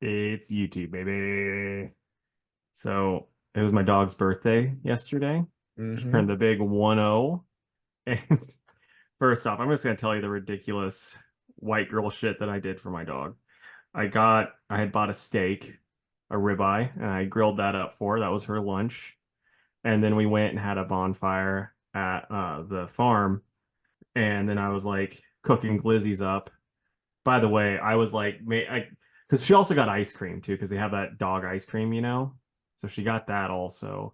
It's YouTube, baby. So it was my dog's birthday yesterday. She Hmm. turned the big 1-0. And first off, I'm just gonna tell you the ridiculous white girl shit that I did for my dog. I had bought a steak, a ribeye, and I grilled that up for her. That was her lunch. And then we went and had a bonfire at the farm. And then I was like cooking glizzies up. By the way, I was like, because she also got ice cream too, because they have that dog ice cream. So she got that also.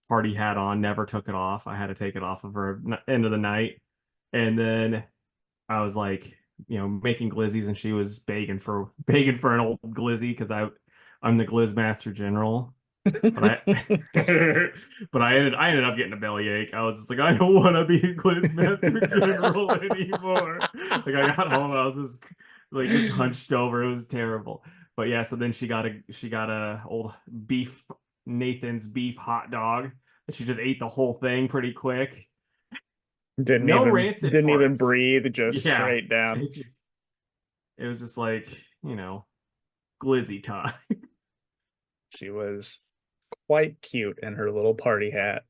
Party hat on, never took it off. I had to take it off of her end of the night. And then I was like, making glizzies, and she was begging for an old glizzy because I'm the glizz master general. But I but I ended up getting a bellyache. I was just like, I don't want to be Quiz Master General anymore. Like I got home, I was just hunched over. It was terrible. But yeah, so then she got a old beef Nathan's beef hot dog. And she just ate the whole thing pretty quick. Didn't No even rancid didn't even farts. breathe, just Yeah. straight down. It was just like, glizzy time. She was quite cute in her little party hat.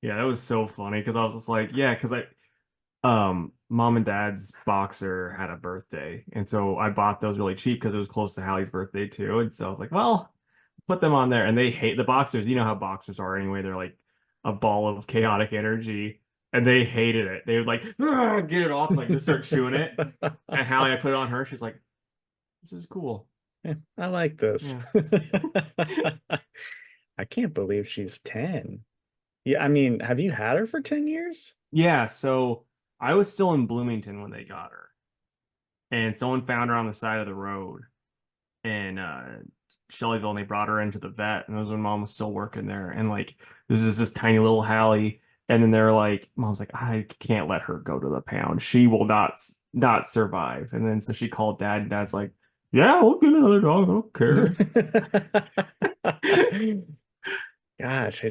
Yeah, that was so funny because I was just like, yeah, because mom and dad's boxer had a birthday, and so I bought those really cheap because it was close to Hallie's birthday too. And so I was like, well, put them on there. And they hate the boxers. You know how boxers are anyway. They're like a ball of chaotic energy, and they hated it. They would like get it off, like just start chewing it. And Hallie, I put it on her. She's like, this is cool. I like this. Yeah. I can't believe she's 10. Yeah, I mean, have you had her for 10 years? Yeah, so I was still in Bloomington when they got her, and someone found her on the side of the road in Shelbyville, and they brought her into the vet, and it was when mom was still working there. And like, this is this tiny little Hallie, and then they're like, mom's like, I can't let her go to the pound. She will not survive. And then so she called dad, and dad's like, yeah, we'll get another dog. I don't care. Gosh,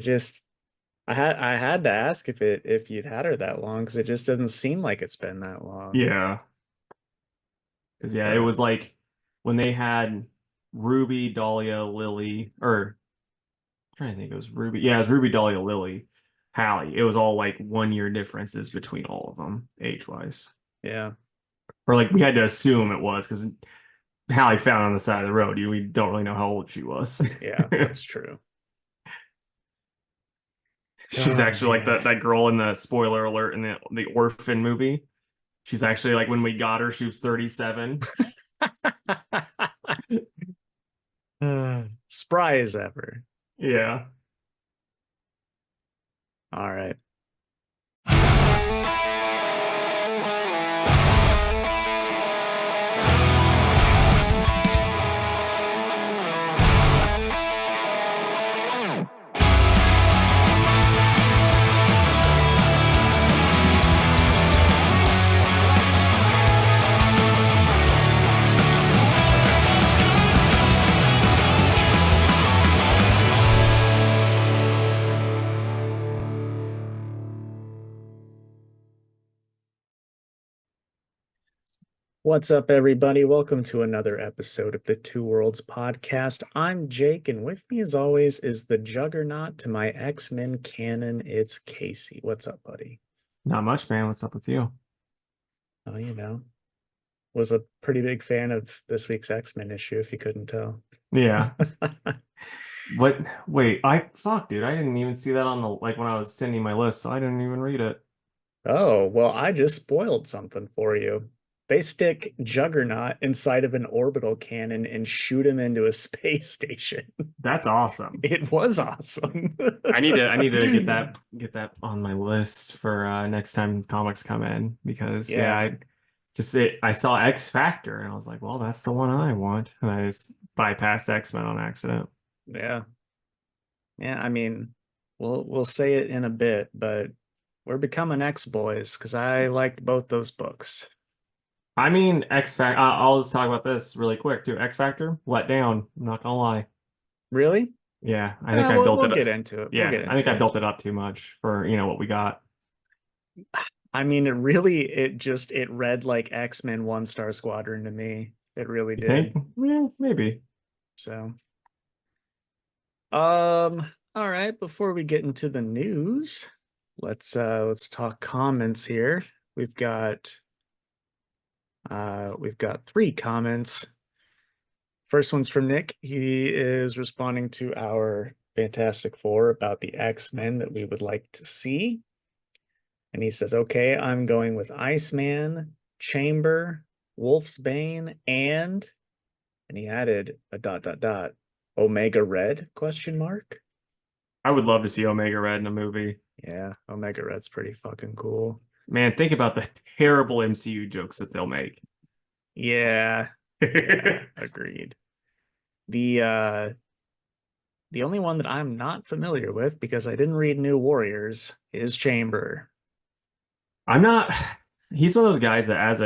I had to ask if you'd had her that long because it just doesn't seem like it's been that long. Yeah, because yeah, it But was like when they had Ruby, Dahlia, Lily, or I'm trying to think, it was Ruby. Yeah, it was Ruby, Dahlia, Lily, Hallie. It was all like 1 year differences between all of them, age wise. yeah, Or like we had to assume it was because Hallie found on the side of the road. We don't really know how old she was. yeah, that's true. She's Oh actually like man. that girl in the spoiler alert in the Orphan movie. She's actually like when we got her, she was 37. Spry as ever. Yeah. All right. What's up, everybody? Welcome to another episode of the Two Worlds podcast. I'm Jake, and with me, as always, is the juggernaut to my X-Men canon. It's Casey. What's up, buddy? Not much, man. What's up with you? Oh, was a pretty big fan of this week's X-Men issue, if you couldn't tell. Yeah. What? Wait, dude. I didn't even see that on the like when I was sending my list, so I didn't even read it. Oh, well, I just spoiled something for you. They stick Juggernaut inside of an orbital cannon and shoot him into a space station. That's awesome. It was awesome. I need to get that on my list for next time comics come in because yeah, Yeah, I saw X Factor and I was like, well, that's the one I want, and I just bypassed X-Men on accident. yeah, yeah. I mean, we'll say it in a bit, but we're becoming X boys because I liked both those books. I mean, X Factor. I'll just talk about this really quick too. X Factor let down. I'm not gonna lie. Really? Yeah, I think I We'll built we'll it. get into it. We'll Yeah, get I think into I it. built it up too much for what we got. I mean, it read like X-Men One Star Squadron to me. It really You think? did. Yeah, maybe. So, all right, before we get into the news, let's talk comments here. We've got we've got three comments. First one's from Nick. He is responding to our Fantastic Four about the X-Men that we would like to see. And he says, okay, I'm going with Iceman, Chamber, Wolf's Bane, and he added a dot dot dot Omega Red question mark. I would love to see Omega Red in a movie. Yeah, Omega Red's pretty fucking cool. Man, think about the terrible MCU jokes that they'll make. Yeah, yeah, agreed. The uh the only one that I'm not familiar with because I didn't read New Warriors is Chamber. I'm not. He's one of those guys that as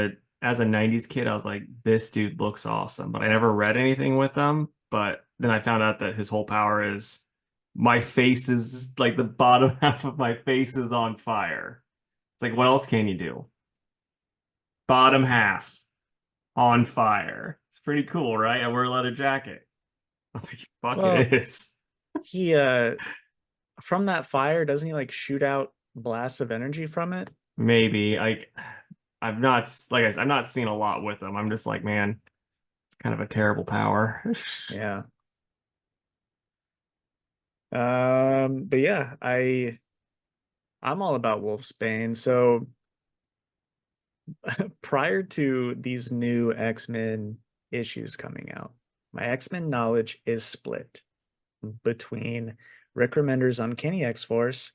a 90s kid, I was like, this dude looks awesome. But I never read anything with him. But then I found out that his whole power is my face is like the bottom half of my face is on fire. It's like, what else can you do? Bottom half on fire. It's pretty cool, right? I wear a leather jacket. I'm like, fuck Well, it is. he from that fire, doesn't he like shoot out blasts of energy from it? Maybe. I've not like I said, I'm not seeing a lot with him. I'm just like, man, it's kind of a terrible power. Yeah. But yeah, I'm all about Wolfsbane. So prior to these new X-Men issues coming out, my X-Men knowledge is split between Rick Remender's Uncanny X-Force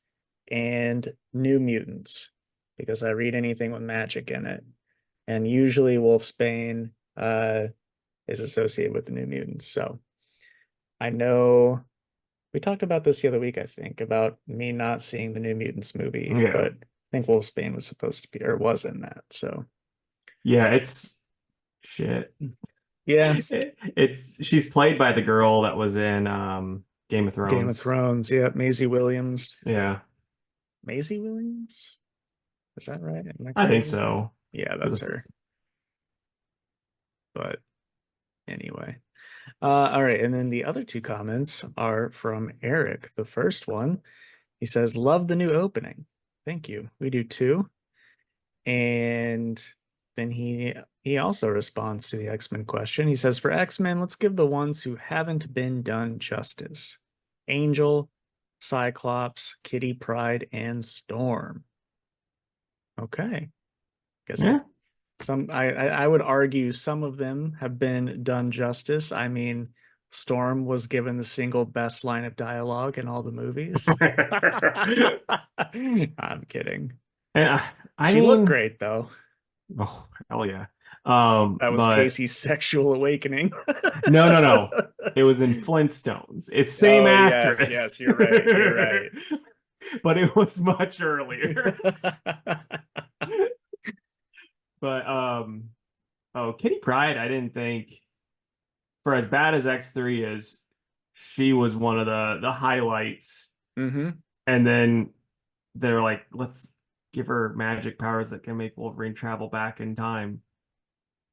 and New Mutants because I read anything with magic in it. And usually Wolfsbane is associated with the New Mutants. So I know we talked about this the other week, I think, about me not seeing the New Mutants movie, Yeah. but I think Wolfsbane was supposed to be or was in that. So Yeah, it's shit. yeah, It's she's played by the girl that was in Game of Game of Thrones. Thrones. Yeah, Maisie Williams. Yeah, Maisie Williams? Is that right? Am I I think crazy? so. Yeah, that's 'Cause her. But anyway. All right, and then the other two comments are from Eric. The first one, he says, "Love the new opening." Thank you. We do too. And then he also responds to the X-Men question. He says, "For X-Men, let's give the ones who haven't been done justice. Angel, Cyclops, Kitty Pryde, and Storm." Okay. Guess yeah. I would argue some of them have been done justice. I mean, Storm was given the single best line of dialogue in all the movies. I'm kidding. And I She looked mean, great though. oh hell yeah. That was But Casey's sexual awakening. no, no, no. It was in Flintstones. It's same Oh yes, yes, actress, you're right. You're right. but it was much earlier. But oh, Kitty Pryde, I didn't think for as bad as X3 is, she was one of the highlights. hmm And then they're like, let's give her magic powers that can make Wolverine travel back in time.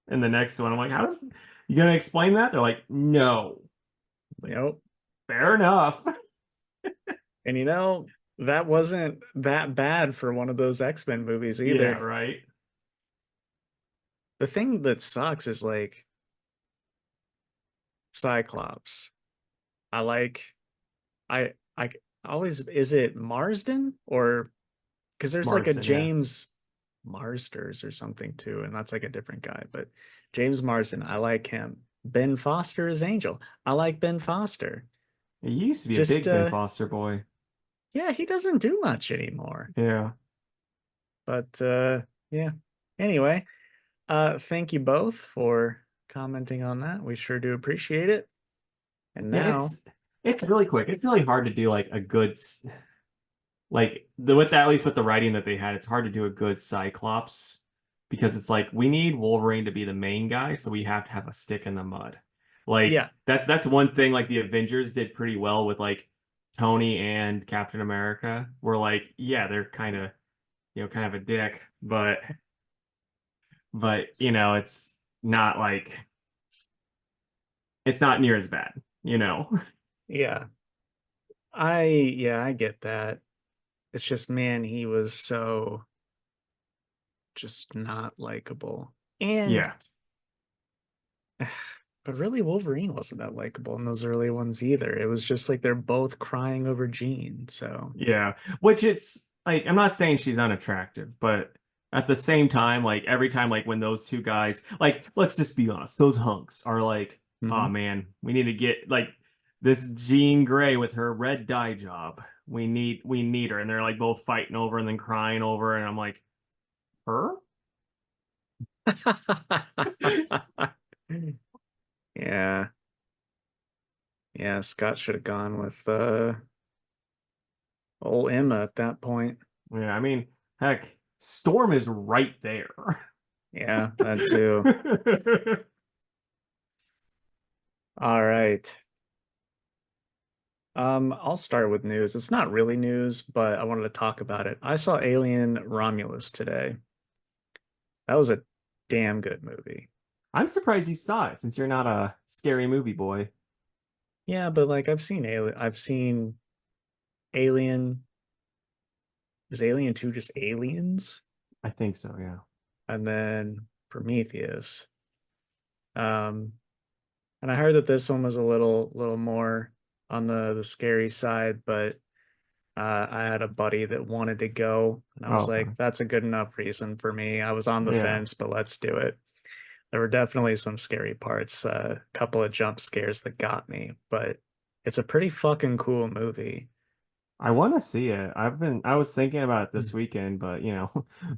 And the next one, I'm like, how does you gonna explain that? They're like, no. Like, Nope. fair enough. And that wasn't that bad for one of those X-Men movies Yeah, either. right. The thing that sucks is like Cyclops. I like I always is it Marsden or because there's like a Marston, yeah. James Marsters or something too, and that's like a different guy. But James Marsden, I like him. Ben Foster is Angel. I like Ben Foster. He used to be a Just big Ben Foster boy. yeah, he doesn't do much anymore. Yeah. But yeah. Anyway, thank you both for commenting on that. We sure do appreciate it. And Yeah, now, it's really quick. It's really hard to do like a good like the with that at least with the writing that they had, it's hard to do a good Cyclops because it's like we need Wolverine to be the main guy, so we have to have a stick in the mud. Like yeah, that's one thing like the Avengers did pretty well with like Tony and Captain America. We're like, yeah, they're kind of kind of a dick, but it's not like it's not near as bad, you know? Yeah. I get that. It's just, man, he was so just not likable. And Yeah. but really Wolverine wasn't that likable in those early ones either. It was just like they're both crying over Jean. So, Yeah. Which it's like I'm not saying she's unattractive, but at the same time, like every time like when those two guys, like let's just be honest, those hunks are like, oh mhm. man, we need to get like this Jean Grey with her red dye job. We need her. And they're like both fighting over and then crying over, and I'm like, her? Yeah. Yeah, Scott should have gone with old Emma at that point. Yeah, I mean, heck, Storm is right there. Yeah, that too. All right. I'll start with news. It's not really news, but I wanted to talk about it. I saw Alien Romulus today. That was a damn good movie. I'm surprised you saw it since you're not a scary movie boy. Yeah, but like I've seen Alien. Is Alien 2 just aliens? I think so, yeah. And then Prometheus. Um, and I heard that this one was a little more on the scary side, but I had a buddy that wanted to go, and I was Oh, like, that's a good enough reason for me. I was on the yeah. fence, but let's do it. There were definitely some scary parts, a couple of jump scares that got me, but it's a pretty fucking cool movie. I want to see it. I was thinking about it this Hmm. weekend, but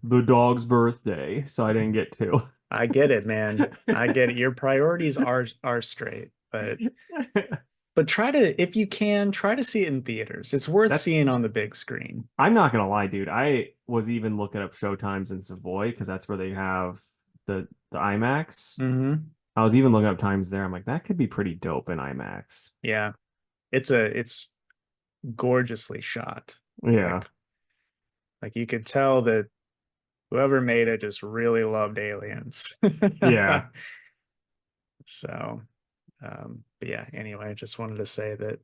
the dog's birthday, so I didn't get to. I get it, man. I get it. Your priorities are straight, but try to, if you can, try to see it in theaters. It's worth seeing That's, on the big screen. I'm not gonna lie, dude. I was even looking up showtimes in Savoy because that's where they have the IMAX. Hmm. I was even looking up times there. I'm like, that could be pretty dope in IMAX. Yeah, it's gorgeously shot. Yeah, Like like you could tell that whoever made it just really loved aliens. yeah. So, but yeah, anyway, I just wanted to say that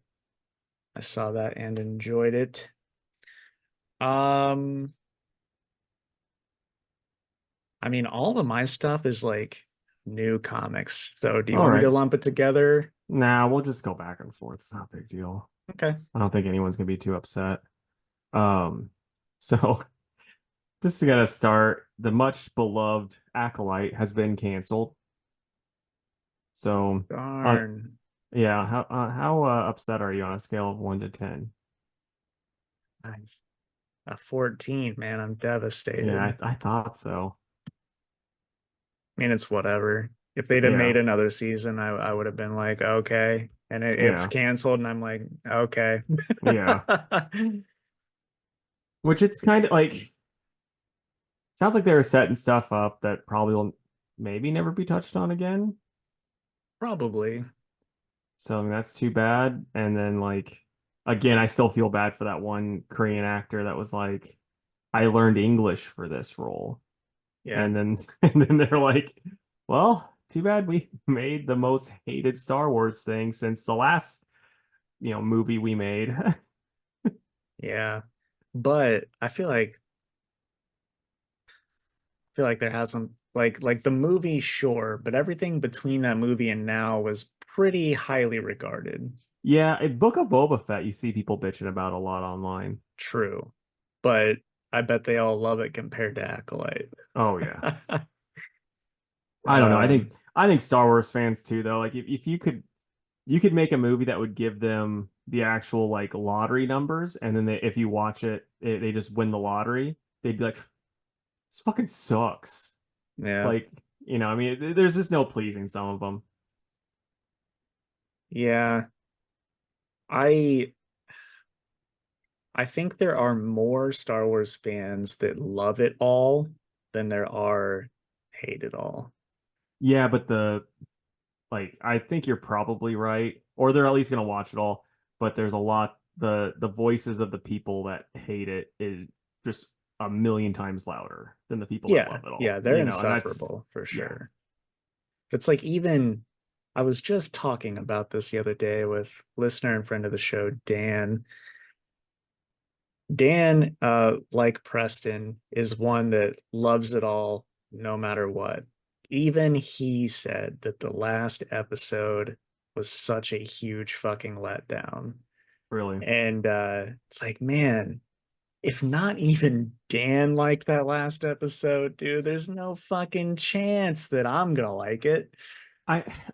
I saw that and enjoyed it. Um, I mean, all of my stuff is like new comics. So do you All want me to right. lump it together? Nah, we'll just go back and forth. It's not a big deal. Okay. I don't think anyone's gonna be too upset. Um, so this is gonna start. The much beloved Acolyte has been canceled. So, uh, Darn. yeah, how upset are you on a scale of 1 to 10? I- A 14, man. I'm Yeah, devastated. I thought so. I mean, it's whatever. If they'd have Yeah, made another season, I would have been like, okay. And it's yeah, canceled, and I'm like, okay. yeah. Which it's kind of like sounds like they were setting stuff up that probably will maybe never be touched on again. Probably. So I mean, that's too bad. And then like again, I still feel bad for that one Korean actor that was like, I learned English for this role. Yeah. And then and then they're like, well, too bad we made the most hated Star Wars thing since the last, movie we made. Yeah. But I feel like there hasn't like the movie, sure, but everything between that movie and now was pretty highly regarded. Yeah, a Book of Boba Fett you see people bitching about a lot online. True. But I bet they all love it compared to Acolyte. Oh yeah. I don't know. I think Um, I think Star Wars fans too though. Like if you could make a movie that would give them the actual like lottery numbers, and then if you watch it, they just win the lottery. They'd be like, this fucking sucks. It's yeah. like, I mean, there's just no pleasing some of them. Yeah. I I think there are more Star Wars fans that love it all than there are hate it all. Yeah, but I think you're probably right, or they're at least gonna watch it all. But there's a lot the voices of the people that hate it is just a million times louder than the people that Yeah, love it all. yeah, they're And that's insufferable for yeah, sure. It's like even I was just talking about this the other day with listener and friend of the show, Dan. Dan, like Preston, is one that loves it all no matter what. Even he said that the last episode was such a huge fucking letdown. Really. And it's like, man, if not even Dan liked that last episode, dude, there's no fucking chance that I'm gonna like it.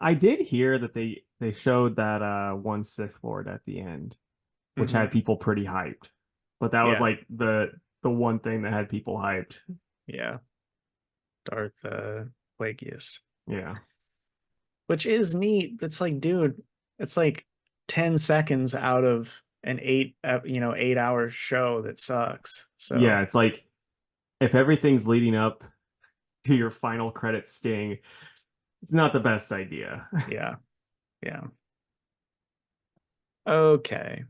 I did hear that they showed that one Sith Lord at the end, which Hmm. had people pretty hyped. But that was Yeah, like the one thing that had people hyped. yeah. Darth Plagueis. Yeah. Which is neat. It's like, dude, it's like 10 seconds out of an 8 hour show that sucks. Yeah, So, it's like if everything's leading up to your final credit sting, it's not the best idea. yeah, yeah. Okay.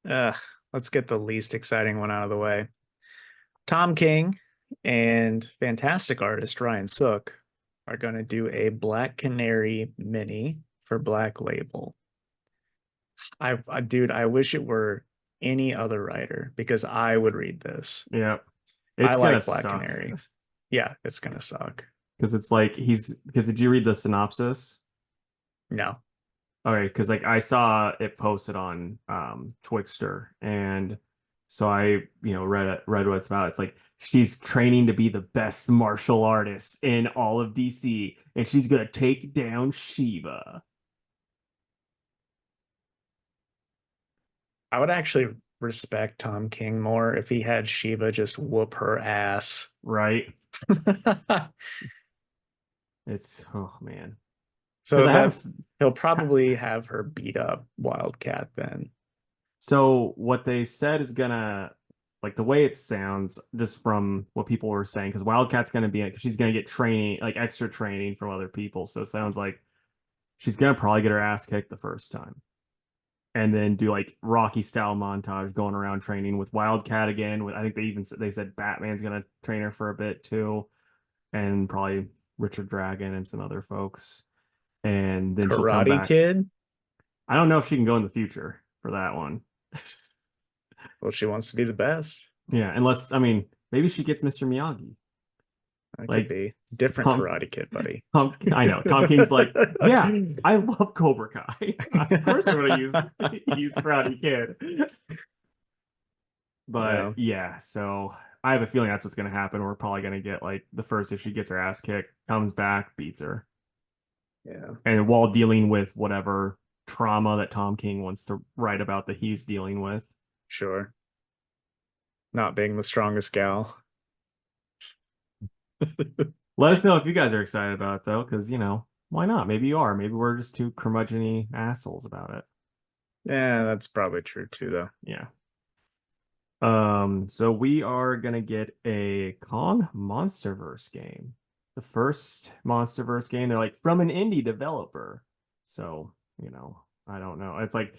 Ugh, let's get the least exciting one out of the way. Tom King and fantastic artist Ryan Sook are going to do a Black Canary mini for Black Label. Dude, I wish it were any other writer because I would read this. Yeah. I It's gonna like Black suck Canary. Yeah, it's gonna suck. because it's like because did you read the synopsis? No. Okay, because like I saw it posted on Twixter, and so I read what it's about. It's like she's training to be the best martial artist in all of DC, and she's gonna take down Shiva, I would actually respect Tom King more if he had Shiva just whoop her ass. right? It's oh man, because So I that have he'll probably have her beat up Wildcat then. so what they said is gonna like the way it sounds just from what people were saying because Wildcat's gonna be because she's gonna get training like extra training from other people, so it sounds like she's gonna probably get her ass kicked the first time and then do like Rocky style montage going around training with Wildcat again. With I think they said Batman's gonna train her for a bit too, and probably Richard Dragon and some other folks. And then she'll come Karate back. Kid? I don't know if she can go in the future for that one. Well, she wants to be the best. Yeah, unless I mean maybe she gets Mr. Miyagi. That could Like be. Different Tom, Karate Kid, buddy. I know Tom King's like, yeah, I love Cobra Kai. Of course I'm gonna use Karate Kid. But Yeah, yeah, so I have a feeling that's what's going to happen. We're probably going to get like the first issue gets her ass kicked, comes back, beats her, yeah, and while dealing with whatever trauma that Tom King wants to write about that he's dealing with. sure. Not being the strongest gal. Let us know if you guys are excited about it though, because why not? Maybe you are. Maybe we're just two curmudgeony assholes about it. Yeah, that's probably true too, though. Yeah. So we are gonna get a Kong Monsterverse game. The first Monsterverse game, they're like from an indie developer. So, I don't know. It's like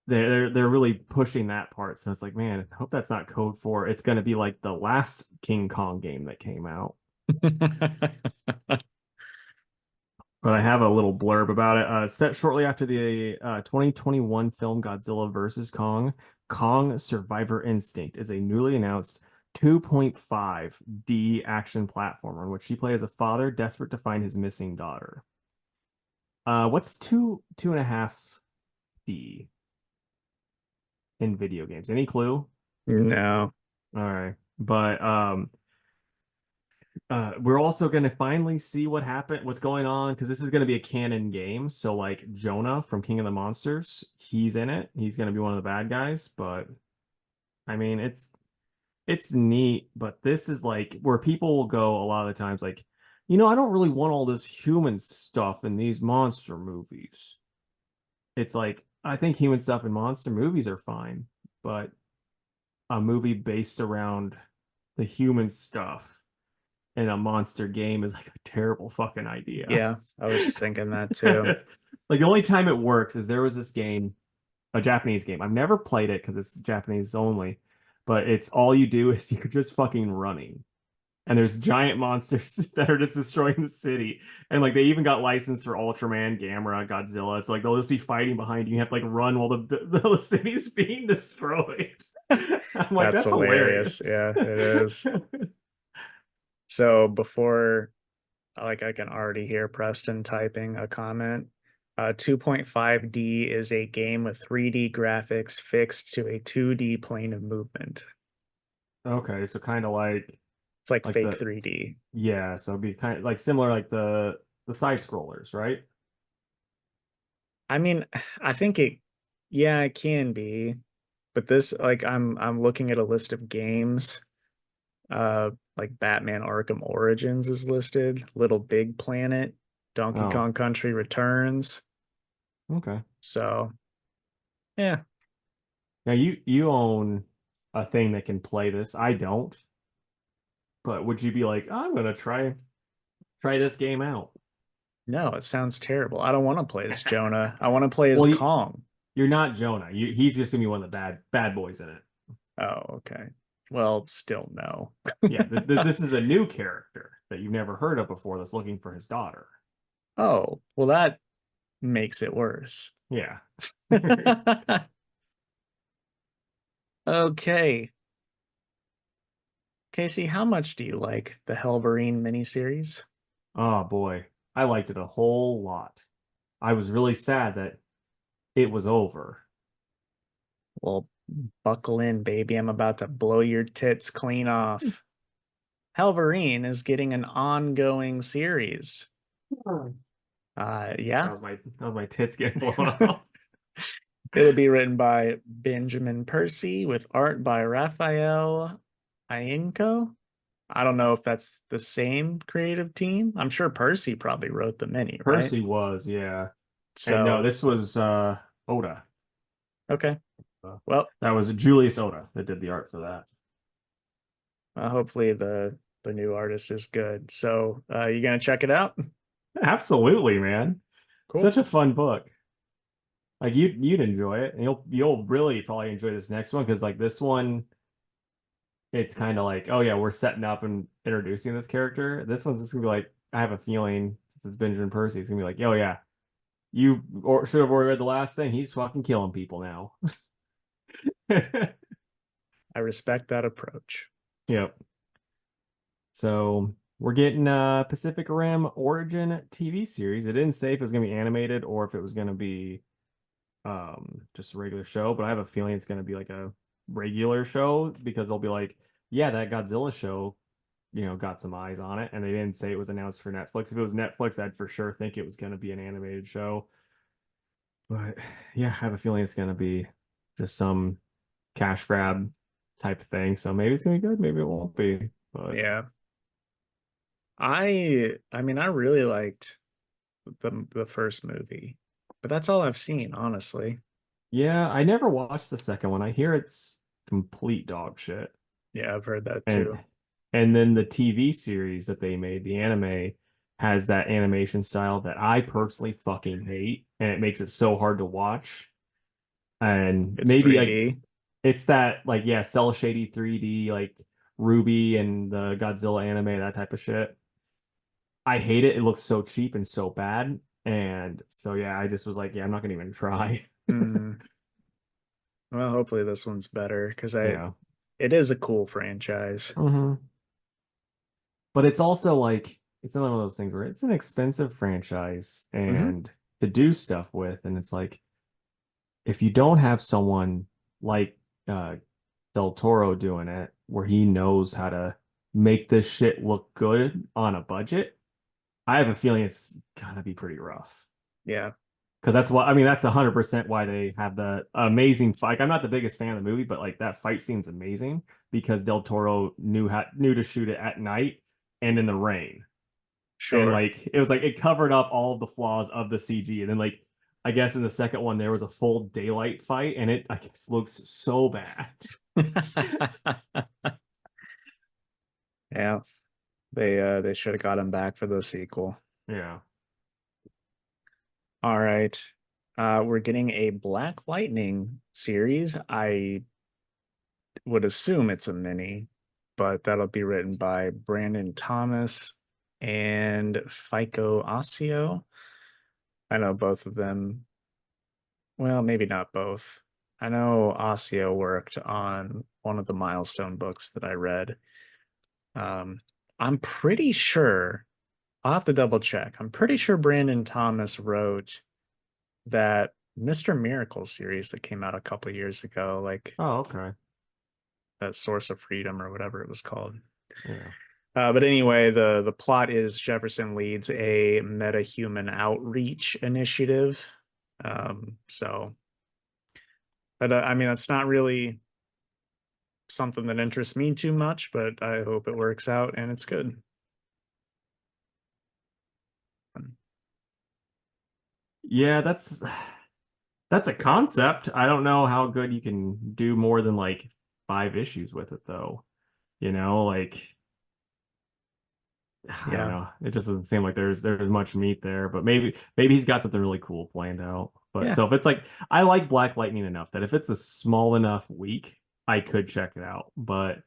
they're really pushing that part. So it's like, man, I hope that's not code for it's gonna be like the last King Kong game that came out. But I have a little blurb about it. Set shortly after the 2021 film Godzilla vs. Kong, Kong Survivor Instinct is a newly announced 2.5D action platformer in which you play as a father desperate to find his missing daughter. What's 2.5D in video games? Any clue? No. All right. But we're also going to finally see what's going on because this is going to be a canon game. So like Jonah from King of the Monsters, he's in it. He's going to be one of the bad guys, but I mean, it's neat, but this is like where people will go a lot of the times like, I don't really want all this human stuff in these monster movies. It's like I think human stuff in monster movies are fine, but a movie based around the human stuff in a monster game is like a terrible fucking idea. Yeah, I was just thinking that too. Like the only time it works is there was this game, a Japanese game. I've never played it because it's Japanese only, but it's all you do is you're just fucking running. and there's giant monsters that are just destroying the city. And like they even got licensed for Ultraman, Gamera, Godzilla. It's like they'll just be fighting behind you. You have to like run while the city's being destroyed. I'm like, That's that's hilarious. hilarious. Yeah, it is. So before, like, I can already hear Preston typing a comment. 2.5D is a game with 3D graphics fixed to a 2D plane of movement. Okay, so kind of It's like like fake the 3D. yeah, so it'd be kind of like similar like the side scrollers, right? I mean, I think yeah, it can be, but this, like, I'm looking at a list of games. Like Batman Arkham Origins is listed, Little Big Planet, Donkey Oh, Kong Country Returns. okay. So, yeah, Now you own a thing that can play this. I don't, but would you be like, "Oh, I'm gonna try this game out? no, it sounds terrible. I don't want to play as Jonah. I want to play as Well, Kong. you're not Jonah. He's just gonna be one of the bad boys in it. Oh, okay. Well, still no. Yeah, this is a new character that you've never heard of before that's looking for his daughter. Oh, well, that makes it worse. Yeah. Okay. Casey, how much do you like the Helverine miniseries? Oh boy, I liked it a whole lot. I was really sad that it was over. Well, buckle in, baby. I'm about to blow your tits clean off. Helverine is getting an ongoing series. Yeah. That was my tits getting blown off. It'll be written by Benjamin Percy with art by Raphael Ienco. I don't know if that's the same creative team. I'm sure Percy probably wrote the mini, right? Percy was, yeah. And no, So, this was Oda. okay. Uh, Well, that was Julius Oda that did the art for that. hopefully the new artist is good. So, you gonna check it out? Absolutely, man. Cool. Such a fun book. Like you'd enjoy it, and you'll really probably enjoy this next one because like this one, it's kind of like, oh yeah, we're setting up and introducing this character. This one's just gonna be like, I have a feeling since it's Benjamin Percy, it's gonna be like, oh yeah, you or should have already read the last thing. He's fucking killing people now. I respect that approach. Yep. So we're getting Pacific Rim Origin TV series. It didn't say if it was gonna be animated or if it was gonna be just a regular show, but I have a feeling it's gonna be like a regular show because they'll be like, yeah, that Godzilla show, got some eyes on it, and they didn't say it was announced for Netflix. If it was Netflix, I'd for sure think it was gonna be an animated show. But yeah, I have a feeling it's gonna be just some cash grab type thing. So maybe it's gonna be good, maybe it won't be. But Yeah. I mean, I really liked the first movie, but that's all I've seen, honestly. yeah, I never watched the second one. I hear it's complete dog shit. Yeah, I've heard that And too. and then the TV series that they made, the anime, has that animation style that I personally fucking hate, and it makes it so hard to watch. And It's maybe like 3D. it's that like yeah, cell shady 3D like Ruby and the Godzilla anime, that type of shit. I hate it. It looks so cheap and so bad. And so yeah, I just was like, yeah, I'm not gonna even try. Hmm. Well, hopefully this one's better because Yeah. it is a cool franchise. hmm But it's also like it's another one of those things where it's an expensive franchise Hmm. and to do stuff with, and it's like if you don't have someone like Del Toro doing it, where he knows how to make this shit look good on a budget, I have a feeling it's gonna be pretty rough. Yeah, Because that's why I mean that's 100% why they have the amazing fight. Like, I'm not the biggest fan of the movie, but like that fight scene's amazing because Del Toro knew to shoot it at night and in the rain. And sure. like it was like it covered up all of the flaws of the CG. And then like I guess in the second one there was a full daylight fight and it I guess looks so bad. Yeah, they should have got him back for the sequel. Yeah. All right. We're getting a Black Lightning series. I would assume it's a mini. but that'll be written by Brandon Thomas and FICO Ossio. I know both of them. Well, maybe not both. I know Ossio worked on one of the Milestone books that I read. Um, I'm pretty sure, I'll have to double check. I'm pretty sure Brandon Thomas wrote that Mr. Miracle series that came out a couple years ago, like Oh, okay. that Source of Freedom or whatever it was called. Yeah. But anyway, the plot is Jefferson leads a meta-human outreach initiative. So, but I mean, that's not really something that interests me too much, but I hope it works out and it's good. Yeah, that's a concept. I don't know how good you can do more than like 5 issues with it though. Like I don't Yeah, know. It just doesn't seem like there's much meat there, but maybe he's got something really cool planned out. But yeah. so if it's like I like Black Lightning enough that if it's a small enough week, I could check it out. But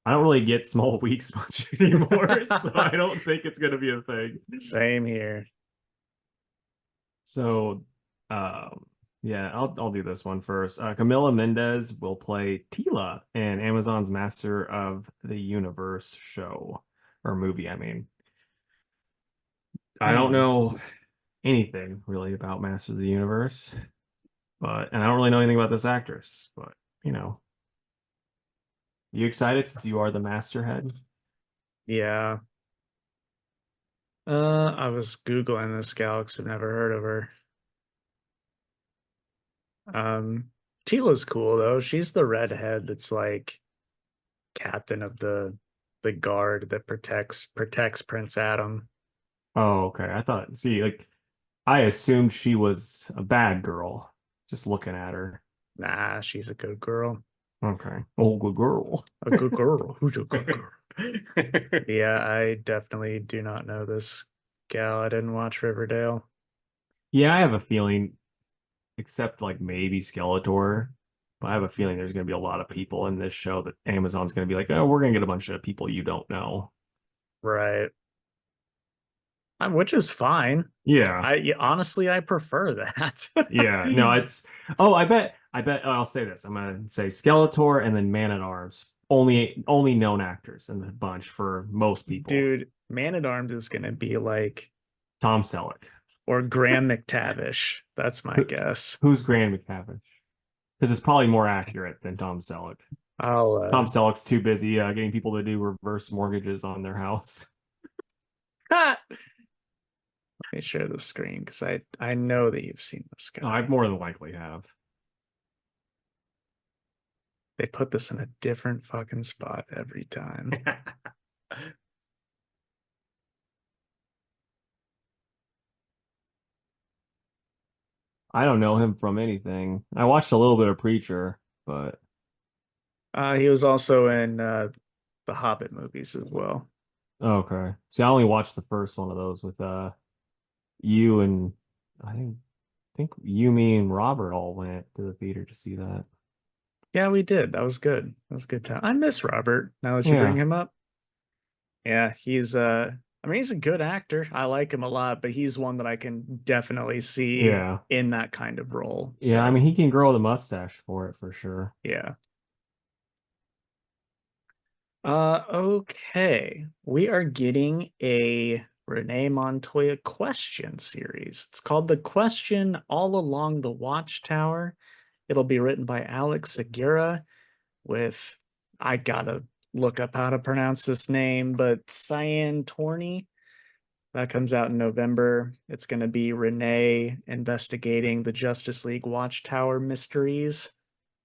I don't really get small weeks much anymore, so I don't think it's gonna be a thing. Same here. So, yeah, I'll do this one first. Camila Mendez will play Tila in Amazon's Master of the Universe show or movie. I mean, I don't Hmm. know anything really about Master of the Universe, and I don't really know anything about this actress. But you know, you excited since you are the masterhead? Yeah. I was Googling this gal because I've never heard of her. Um, Tila's cool though. She's the redhead that's like captain of the guard that protects Prince Adam. Oh, okay. I thought, see, like, I assumed she was a bad girl, just looking at her. Nah, she's a good girl. Okay. Oh, good girl. A good girl. Who's a good girl? Yeah, I definitely do not know this gal. I didn't watch Riverdale. Yeah, I have a feeling, except like maybe Skeletor, but I have a feeling there's going to be a lot of people in this show that Amazon's going to be like, oh, we're going to get a bunch of people you don't know. Right. Which is fine. Yeah. Yeah, honestly, I prefer that. Yeah. No, oh, I bet I'll say this. I'm going to say Skeletor and then Man at Arms. Only known actors in the bunch for most people. Dude, Man at Arms is gonna be like, Tom Selleck. or Graham McTavish. That's my Who, guess. who's Grant McCavish? Because it's probably more accurate than Tom Selleck. I'll Tom Selleck's too busy getting people to do reverse mortgages on their house. let me share the screen because I know that you've seen this I guy. more than likely have. They put this in a different fucking spot every time. I don't know him from anything. I watched a little bit of Preacher, but He was also in the Hobbit movies as well. okay. See, I only watched the first one of those with you and I think you, me, and Robert all went to the theater to see that. Yeah, we did. That was good. That was a good time. I miss Robert now that you bring Yeah, him up. Yeah, he's I mean he's a good actor. I like him a lot, but he's one that I can definitely see yeah, in that kind of role. yeah. I mean, So, he can grow the mustache for it for sure. yeah. Okay. We are getting a Renee Montoya question series. It's called The Question All Along the Watchtower. It'll be written by Alex Segura with, I gotta look up how to pronounce this name, but Cyan Torney. That comes out in November. It's going to be Renee investigating the Justice League Watchtower mysteries.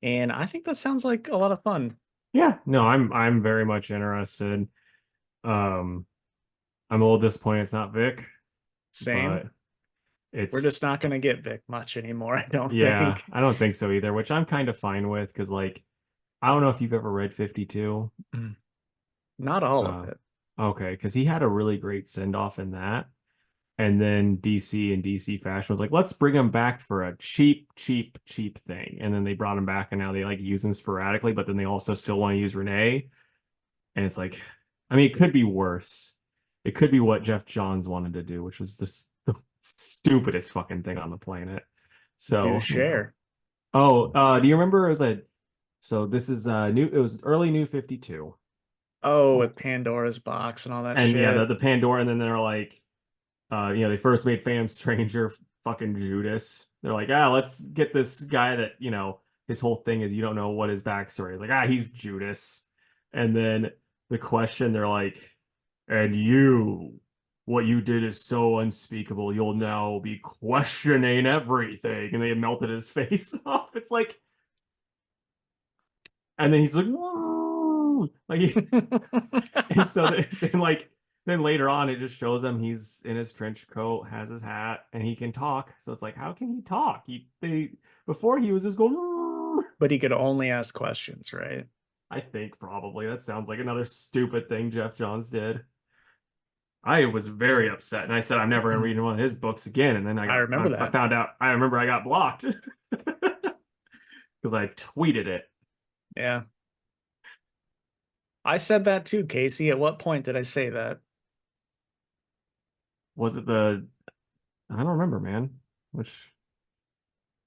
And I think that sounds like a lot of fun. Yeah, no, I'm very much interested. Um, I'm a little disappointed it's not Vic, Same. but We're it's just not going to get Vic much anymore, I don't yeah, think. I don't think so either, which I'm kind of fine with because like I don't know if you've ever read 52. Not all of Uh, it. okay, because he had a really great send off in that. And then DC and DC Fashion was like, let's bring him back for a cheap, cheap, cheap thing. And then they brought him back and now they like use him sporadically, but then they also still want to use Renee. And it's like, I mean, it could be worse. It could be what Jeff Johns wanted to do, which was the stupidest fucking thing on the planet. Do So, share. Oh, do you remember it was a so this is new it was early New 52. Oh, with Pandora's box and all that And yeah, shit. the Pandora, and then they're like they first made Phantom Stranger fucking Judas. They're like, let's get this guy that, his whole thing is you don't know what his backstory is. Like, he's Judas. And then the question, they're like, and you, what you did is so unspeakable. You'll now be questioning everything. And they melted his face off. It's like, and then he's like, whoa, and so then later on, it just shows him he's in his trench coat, has his hat, and he can talk. So it's like, how can he talk? Before he was just going, "Whoa." But he could only ask questions, right? I think probably that sounds like another stupid thing Jeff Johns did. I was very upset, and I said I'm never gonna read one of his books again. And then I remember I that. found out I remember I got blocked because I tweeted it. Yeah. I said that too, Casey. At what point did I say that? Was it the I don't remember, man. Which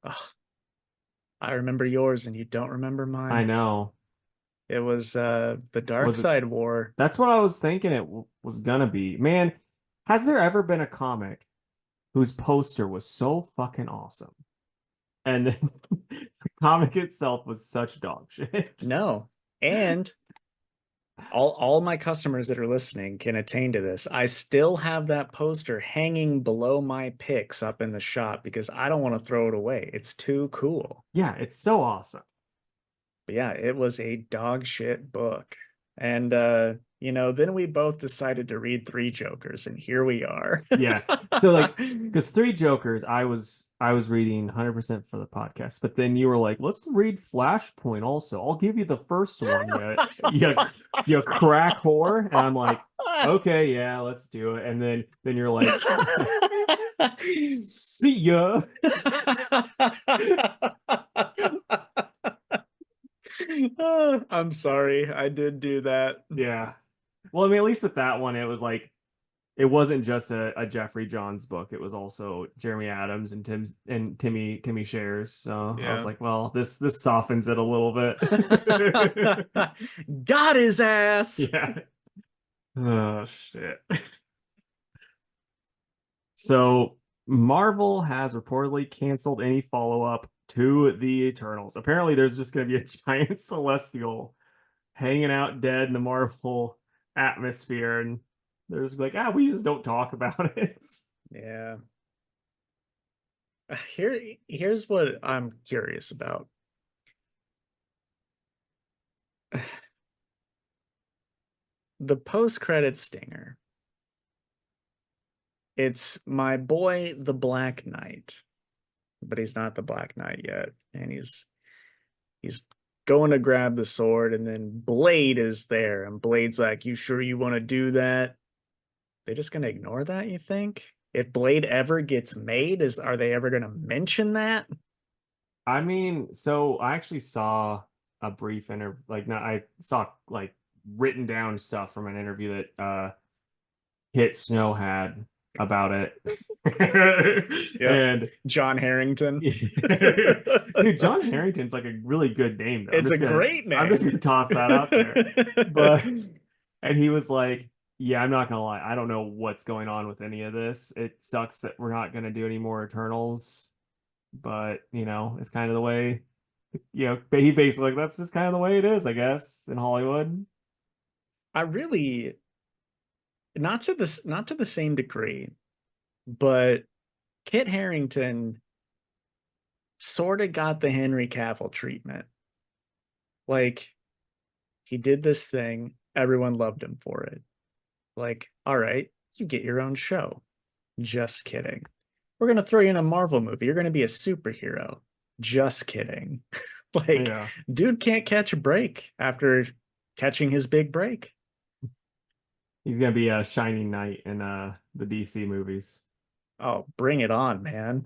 Ugh, I remember yours and you don't remember I mine. know. It was the Dark Was it Side War. That's what I was thinking was gonna be. Man, has there ever been a comic whose poster was so fucking awesome? And then the comic itself was such dog shit. No. And all my customers that are listening can attain to this. I still have that poster hanging below my picks up in the shop because I don't want to throw it away. It's too cool. Yeah, it's so awesome. But yeah, it was a dog shit book. And then we both decided to read Three Jokers, and here we are. Yeah. So like, because Three Jokers, I was reading 100% for the podcast, but then you were like, let's read Flashpoint also. I'll give you the first one. You crack whore. And I'm like, okay, yeah, let's do it. And then you're like, see ya. I'm sorry, I did do that. Yeah. Well, I mean, at least with that one, it was like it wasn't just a Jeffrey Johns book. It was also Jeremy Adams and Timmy Shares. So I was Yeah. like, well, this softens it a little bit. Got his ass. Yeah. Oh shit. So Marvel has reportedly canceled any follow-up to the Eternals. Apparently, there's just going to be a giant celestial hanging out dead in the Marvel atmosphere, and they're just like, we just don't talk about it. Yeah. Here's what I'm curious about. The post-credit stinger. It's my boy, the Black Knight, but he's not the Black Knight yet, and he's going to grab the sword, and then Blade is there, and Blade's like, "You sure you want to do that?" They're just gonna ignore that, you think? If Blade ever gets made, are they ever gonna mention that? I mean, so I actually saw a brief interview, like, not, I saw like written down stuff from an interview that Hit Snow had about it. Yep. And John Harrington. dude, John Harrington's like a really good name though. It's a great I'm just name. gonna toss that out there. But and he was like, yeah, I'm not gonna lie, I don't know what's going on with any of this. It sucks that we're not gonna do any more Eternals, but it's kind of the way, he basically like that's just kind of the way it is, I guess, in Hollywood. I really, not to the same degree, but Kit Harrington sort of got the Henry Cavill treatment. Like, he did this thing, everyone loved him for it. Like, all right, you get your own show. Just kidding. We're gonna throw you in a Marvel movie. You're gonna be a superhero. Just kidding. Like, Yeah, dude can't catch a break after catching his big break. he's gonna be a Shining Knight in the DC movies. Oh, bring it on, man.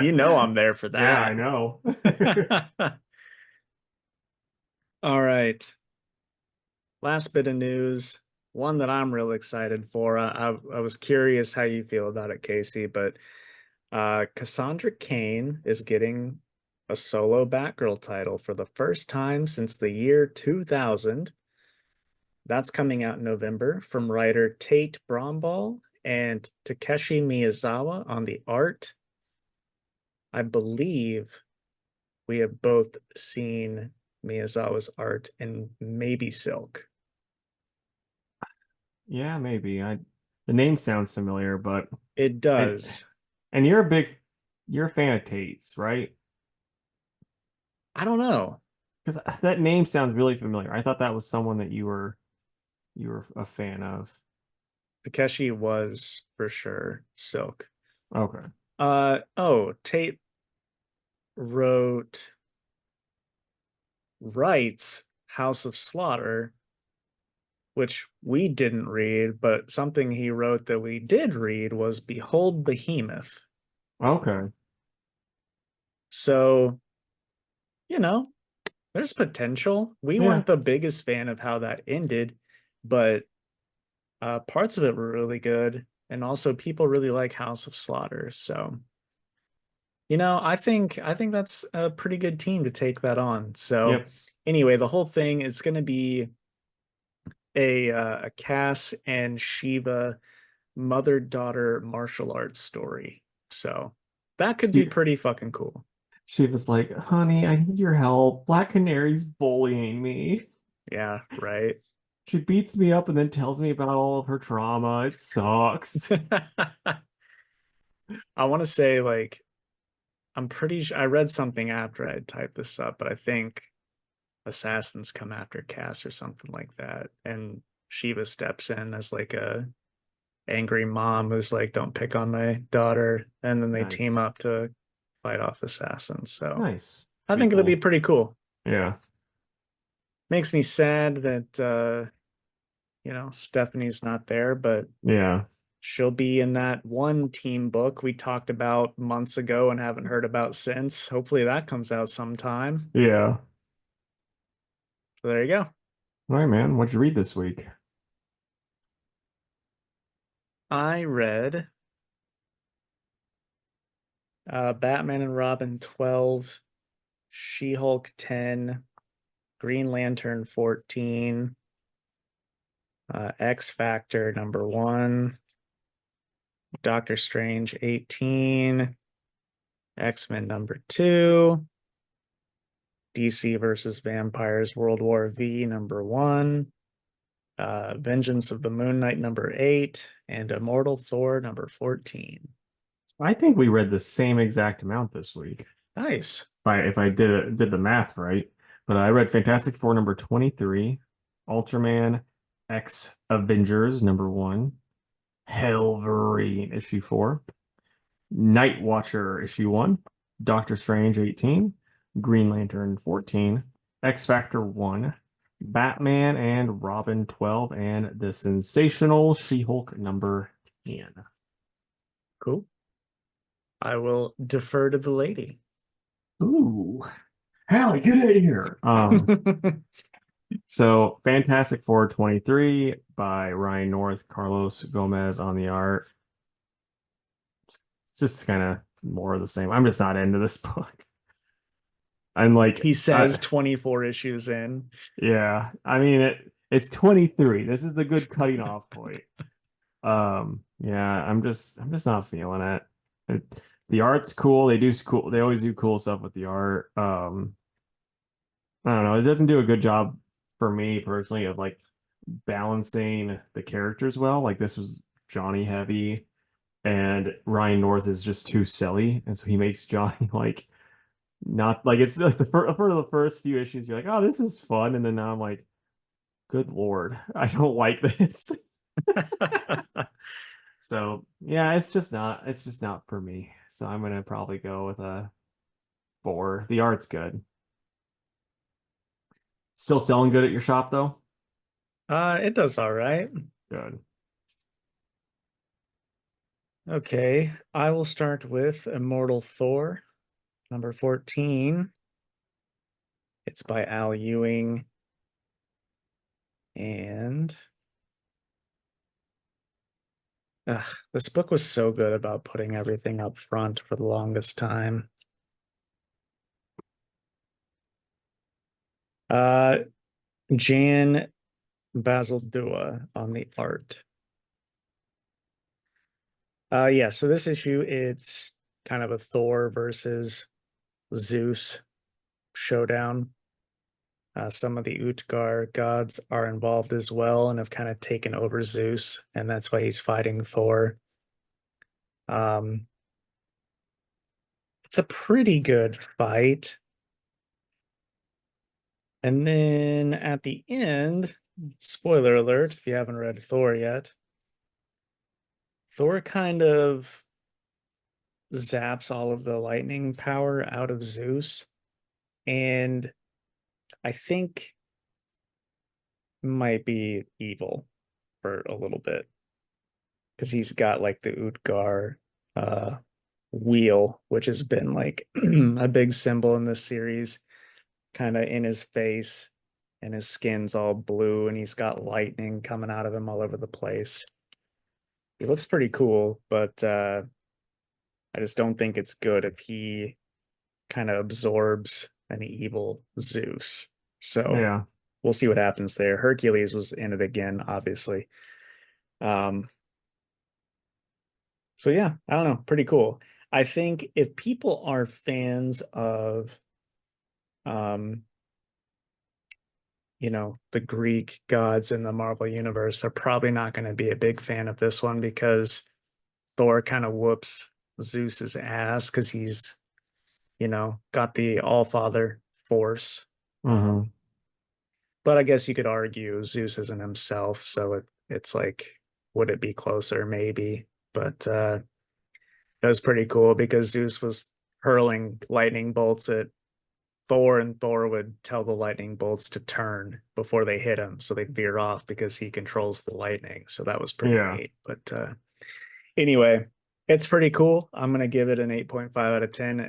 You know I'm there for Yeah, I that. know. All right. last bit of news, one that I'm real excited for. I was curious how you feel about it, Casey, but Cassandra Cain is getting a solo Batgirl title for the first time since the year 2000. That's coming out in November from writer Tate Bromball and Takeshi Miyazawa on the art. I believe we have both seen Miyazawa's art in maybe Silk. Yeah, maybe. The name sounds familiar, but It and does. and you're a fan of Tate's, right? I don't know. Because that name sounds really familiar. I thought that was someone that you were a fan of. Takeshi was for sure Silk. Okay. Tate wrote writes House of Slaughter, which we didn't read, but something he wrote that we did read was Behold Behemoth. Okay. So, you know, there's potential. We Yeah. weren't the biggest fan of how that ended, but parts of it were really good. And also people really like House of Slaughter. So, I think that's a pretty good team to take that on. So Yep. anyway, the whole thing is going to be a Cass and Shiva mother-daughter martial arts story. So that could be She pretty fucking cool. she was like, "Honey, I need your help. Black Canary's bullying me. Yeah, right. She beats me up and then tells me about all of her trauma. It sucks." I want to say like I'm pretty sure I read something after I had typed this up, but I think assassins come after Cass or something like that. And Shiva steps in as like a angry mom who's like, don't pick on my daughter. And then they team Nice. up to fight off assassins. So Nice. I Be think it'll be cool. pretty cool. Yeah. Makes me sad that Stephanie's not there, but Yeah. she'll be in that one team book we talked about months ago and haven't heard about since. Hopefully that comes out sometime. Yeah. So there you go. All right, man. What'd you read this week? I read Batman and Robin 12, She-Hulk 10, Green Lantern 14, X Factor number 1, Doctor Strange 18, X-Men number 2, DC versus Vampires World War V number 1, Vengeance of the Moon Knight number 8, and Immortal Thor number 14. I think we read the same exact amount this week. Nice. If I did the math right. But I read Fantastic Four number 23, Ultraman X Avengers number 1, Hellverine issue 4, Night Watcher issue 1, Doctor Strange 18, Green Lantern 14, X Factor 1, Batman and Robin 12, and the sensational She-Hulk number 10. Cool. I will defer to the lady. Ooh, Hallie, get out of here. So Fantastic Four 23 by Ryan North, Carlos Gomez on the art. It's just kind of more of the same. I'm just not into this book. I'm like, He says 24 issues in. yeah. I mean, it's 23. This is the good cutting off point. Yeah. I'm just not feeling it. The art's cool. They always do cool stuff with the art. I don't know. It doesn't do a good job for me personally of like balancing the characters well. Like this was Johnny heavy, and Ryan North is just too silly, and so he makes Johnny like not like it's like for the first few issues you're like, oh, this is fun, and then now I'm like, good Lord, I don't like this. So yeah, it's just not for me. So I'm gonna probably go with a 4. The art's good. Still selling good at your shop though? It does all right. Good. Okay, I will start with Immortal Thor, number 14. It's by Al Ewing And this book was so good about putting everything up front for the longest time. Uh, Jan Basil Dua on the art. Yeah, so this issue, it's kind of a Thor versus Zeus showdown. Some of the Utgar gods are involved as well and have kind of taken over Zeus, and that's why he's fighting Thor. Um, it's a pretty good fight. And then at the end, spoiler alert, if you haven't read Thor yet, Thor kind of zaps all of the lightning power out of Zeus. And I think might be evil for a little bit because he's got like the Utgar uh wheel, which has been like a big symbol in this series, kind of in his face, and his skin's all blue and he's got lightning coming out of him all over the place. He looks pretty cool, but I just don't think it's good if he kind of absorbs an evil Zeus. So Yeah. we'll see what happens there. Hercules was in it again, obviously. Um, so yeah, I don't know, pretty cool. I think if people are fans of um, the Greek gods in the Marvel universe, are probably not going to be a big fan of this one because Thor kind of whoops Zeus's ass because he's, got the All-Father force. Hmm. But I guess you could argue Zeus isn't himself, so it's like, would it be closer? Maybe. But that was pretty cool because Zeus was hurling lightning bolts at Thor, and Thor would tell the lightning bolts to turn before they hit him, so they'd veer off because he controls the lightning. So that was pretty Yeah. neat. But anyway, it's pretty cool. I'm gonna give it an 8.5 out of 10.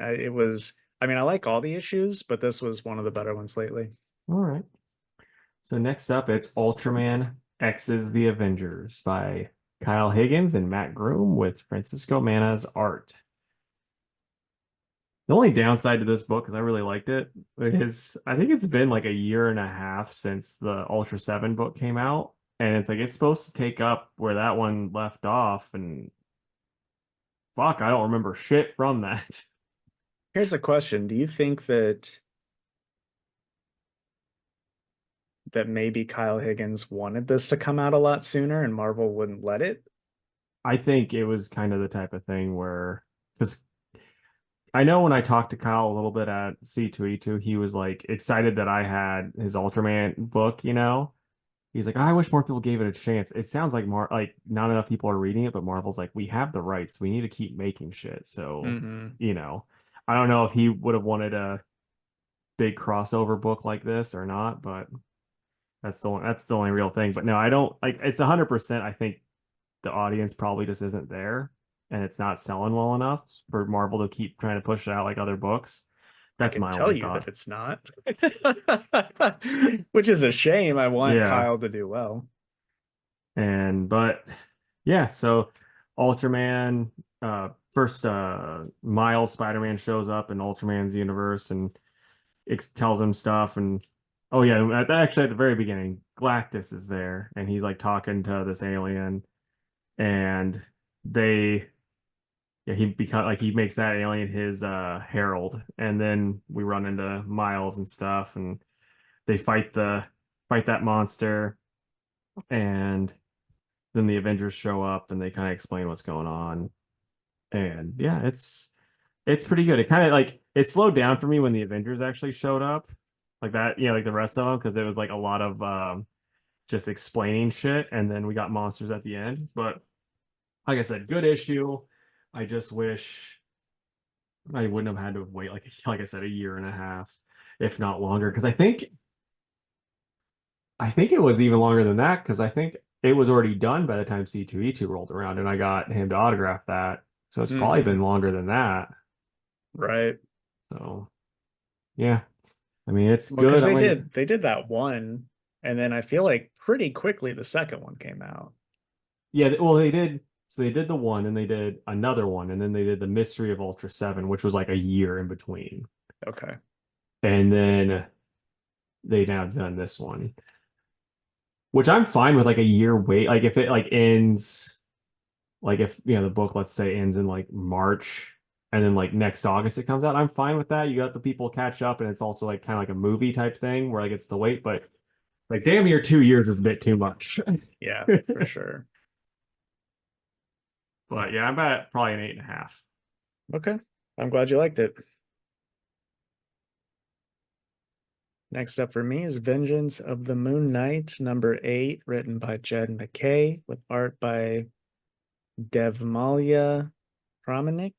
I mean, I like all the issues, but this was one of the better ones lately. All right. So next up, it's Ultraman X's The Avengers by Kyle Higgins and Matt Groom with Francisco Mana's art. The only downside to this book, because I really liked it, is I think it's been like a year and a half since the Ultra 7 book came out. And it's like it's supposed to take up where that one left off. And fuck, I don't remember shit from that. Here's a question. Do you think that maybe Kyle Higgins wanted this to come out a lot sooner and Marvel wouldn't let it? I think it was kind of the type of thing where, because I know when I talked to Kyle a little bit at C2E2, he was like excited that I had his Ultraman book, you know? He's like, I wish more people gave it a chance. It sounds like not enough people are reading it, but Marvel's like, we have the rights. We need to keep making shit. So, Hmm. you know, I don't know if he would have wanted a big crossover book like this or not, but that's the only real thing. But no, I don't like it's 100%. I think the audience probably just isn't there and it's not selling well enough for Marvel to keep trying to push it out like other books. I That's can my tell only you that thought. it's not, which is a shame. I want Yeah. Kyle to do well. But yeah, so Ultraman, first Miles Spider-Man shows up in Ultraman's universe and it tells him stuff and oh yeah, actually at the very beginning, Galactus is there and he's like talking to this alien and they yeah, he makes that alien his herald and then we run into Miles and stuff and they fight that monster and then the Avengers show up and they kind of explain what's going on. And yeah, it's pretty good. It kind of like it slowed down for me when the Avengers actually showed up. Like that, like the rest of them, because it was like a lot of just explaining shit, and then we got monsters at the end. But like I said, good issue. I just wish I wouldn't have had to wait like I said, a year and a half, if not longer. Because I think it was even longer than that because I think it was already done by the time C2E2 rolled around and I got him to autograph that. So it's probably Hmm. been longer than that. Right. So yeah, I mean it's Well, because good. I they mean, did they did that one. And then I feel like pretty quickly the second one came out. Yeah, well, they did. So they did the one, and they did another one, and then they did the Mystery of Ultra 7, which was like a year in between. Okay. And then they now done this one, which I'm fine with like a year wait. Like if it like ends, like if the book, let's say, ends in like March, and then like next August it comes out, I'm fine with that. You got the people catch up, and it's also like kind of like a movie type thing where like it's the wait, but like damn near 2 years is a bit too much. Yeah, for sure. But yeah, I'm at probably an 8.5. Okay. I'm glad you liked it. Next up for me is Vengeance of the Moon Knight, number 8, written by Jed McKay, with art by Devmalya Pramanik.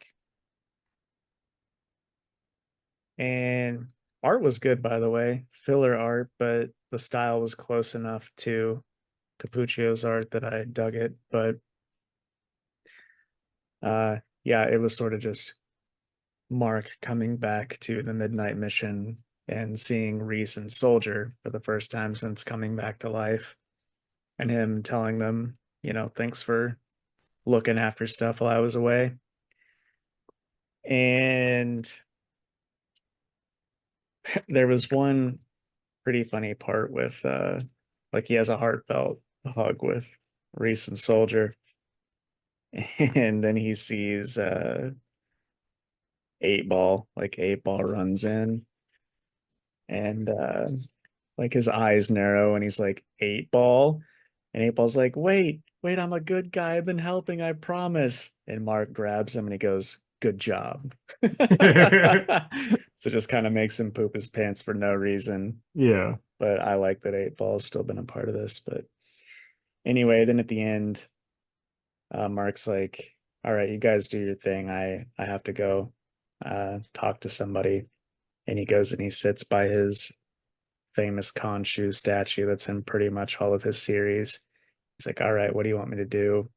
And art was good, by the way, filler art, but the style was close enough to Capuccio's art that I dug it. But yeah, it was sort of just Mark coming back to the Midnight Mission and seeing Reese and Soldier for the first time since coming back to life, and him telling them, thanks for looking after stuff while I was away. And there was one pretty funny part with like he has a heartfelt hug with Reese and Soldier, and then he sees 8 Ball, like 8 Ball runs in, and like his eyes narrow, and he's like, 8 Ball, and 8 Ball's like, wait, I'm a good guy, I've been helping, I promise. And Mark grabs him and he goes, good job. So just kind of makes him poop his pants for no reason. Yeah. But I like that 8 Ball's still been a part of this. But anyway, then at the end, Mark's like, all right, you guys do your thing. I have to go talk to somebody. And he goes and he sits by his famous Khonshu statue that's in pretty much all of his series. He's like, all right, what do you want me to do?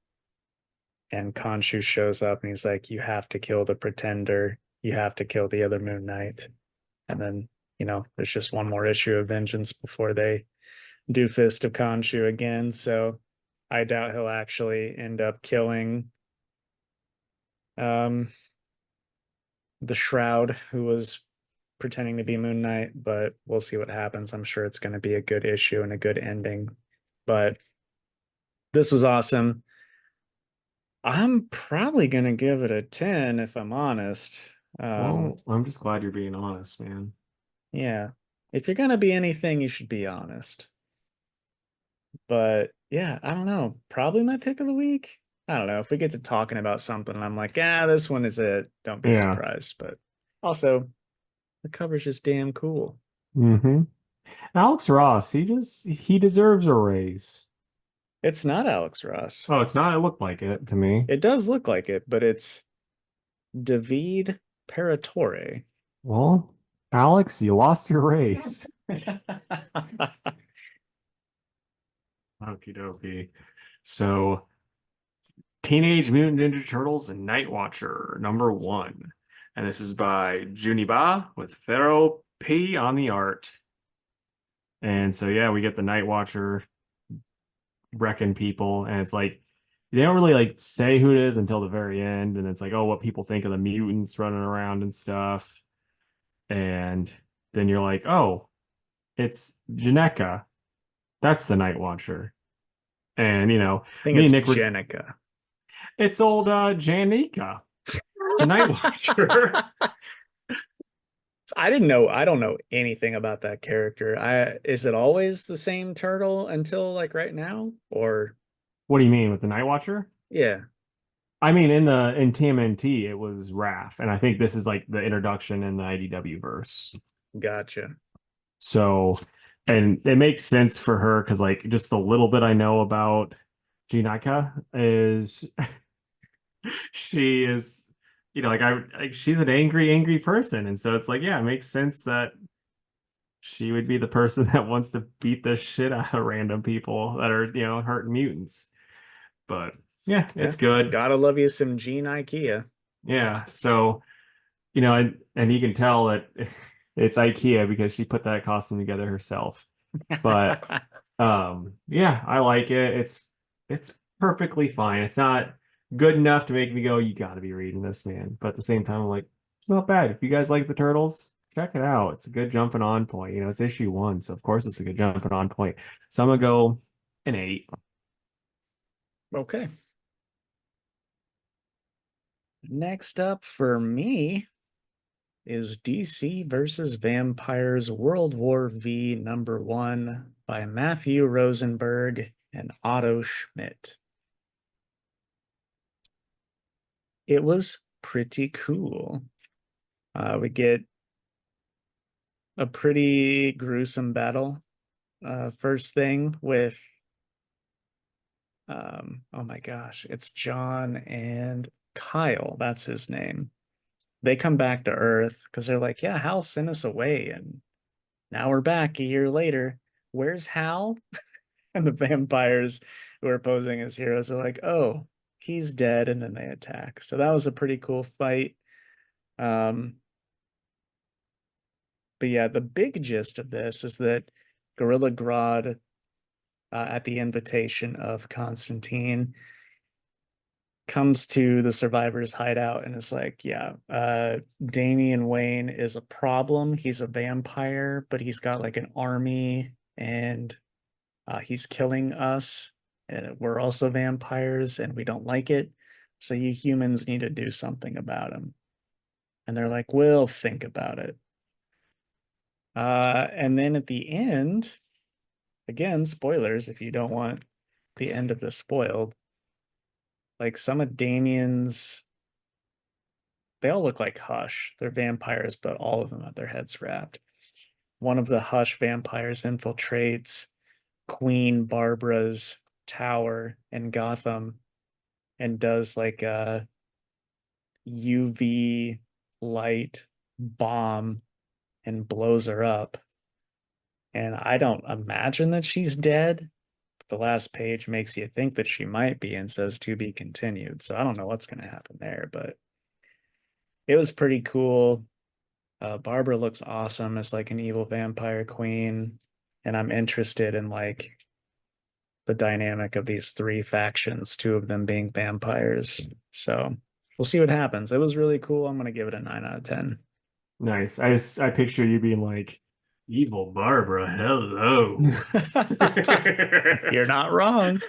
And Khonshu shows up and he's like, you have to kill the pretender. You have to kill the other Moon Knight. And then, there's just one more issue of Vengeance before they do Fist of Khonshu again. So I doubt he'll actually end up killing um, the Shroud, who was pretending to be Moon Knight, but we'll see what happens. I'm sure it's going to be a good issue and a good ending. But this was awesome. I'm probably going to give it a 10 if I'm honest. Um, Well, I'm just glad you're being honest, man. yeah. If you're going to be anything, you should be honest. But yeah, I don't know. Probably my pick of the week. I don't know. If we get to talking about something and I'm like, this one is it, don't be Yeah. surprised. But also, the cover's just damn cool. Hmm. Alex Ross, he deserves a raise. It's not Alex Ross. Oh, it's not. It looked like it to me. It does look like it, but it's David Paratore. Well, Alex, you lost your raise. Okie dokie. So, Teenage Mutant Ninja Turtles and Night Watcher, #1. And this is by Juniba with Pharaoh P on the art. And so, yeah, we get the Night Watcher wrecking people. And it's like, they don't really like say who it is until the very end. And it's like, oh, what people think of the mutants running around and stuff. And then you're like, oh, it's Janeka. That's the Night Watcher. And, I think me it's and Nick were, Jenica. it's old Janika, the Night Watcher. I didn't know. I don't know anything about that character. Is it always the same turtle until like right now? Or What do you mean with the Night Watcher? yeah, I mean, in TMNT, it was Raph, and I think this is like the introduction in the IDW verse. gotcha. So, and it makes sense for her because like just the little bit I know about Jinaka is she is, she's an angry person, and so it's like, yeah, it makes sense that she would be the person that wants to beat the shit out of random people that are, hurting mutants. But yeah, Yeah, it's good. gotta love you some Gene IKEA. Yeah. So, and you can tell that it's IKEA because she put that costume together herself. But yeah, I like it. It's perfectly fine. It's not good enough to make me go, you got to be reading this, man. But at the same time, I'm like, it's not bad. If you guys like the Turtles, check it out. It's a good jumping on point. It's issue one, so of course it's a good jumping on point. So I'm gonna go an 8. Okay. Next up for me is DC versus Vampires World War V #1 by Matthew Rosenberg and Otto Schmidt. It was pretty cool. We get a pretty gruesome battle. First thing with, oh my gosh, it's John and Kyle. That's his name. They come back to Earth because they're like, yeah, Hal sent us away. And now we're back a year later. Where's Hal? And the vampires who are posing as heroes are like, oh, he's dead. And then they attack. So that was a pretty cool fight. Um, but yeah, the big gist of this is that Gorilla Grodd, at the invitation of Constantine, comes to the survivors' hideout and is like, yeah, Damian Wayne is a problem. He's a vampire, but he's got like an army and he's killing us. And we're also vampires and we don't like it. So you humans need to do something about him. And they're like, we'll think about it. And then at the end, again, spoilers if you don't want the end of this spoiled, like some of Damien's, they all look like Hush. They're vampires, but all of them have their heads wrapped. One of the Hush vampires infiltrates Queen Barbara's tower in Gotham and does like a UV light bomb and blows her up. And I don't imagine that she's dead. The last page makes you think that she might be and says to be continued. So I don't know what's going to happen there, but it was pretty cool. Barbara looks awesome as like an evil vampire queen, and I'm interested in like the dynamic of these three factions, two of them being vampires. So we'll see what happens. It was really cool. I'm gonna give it a 9 out of 10. Nice. I picture you being like, evil Barbara, hello. You're not wrong.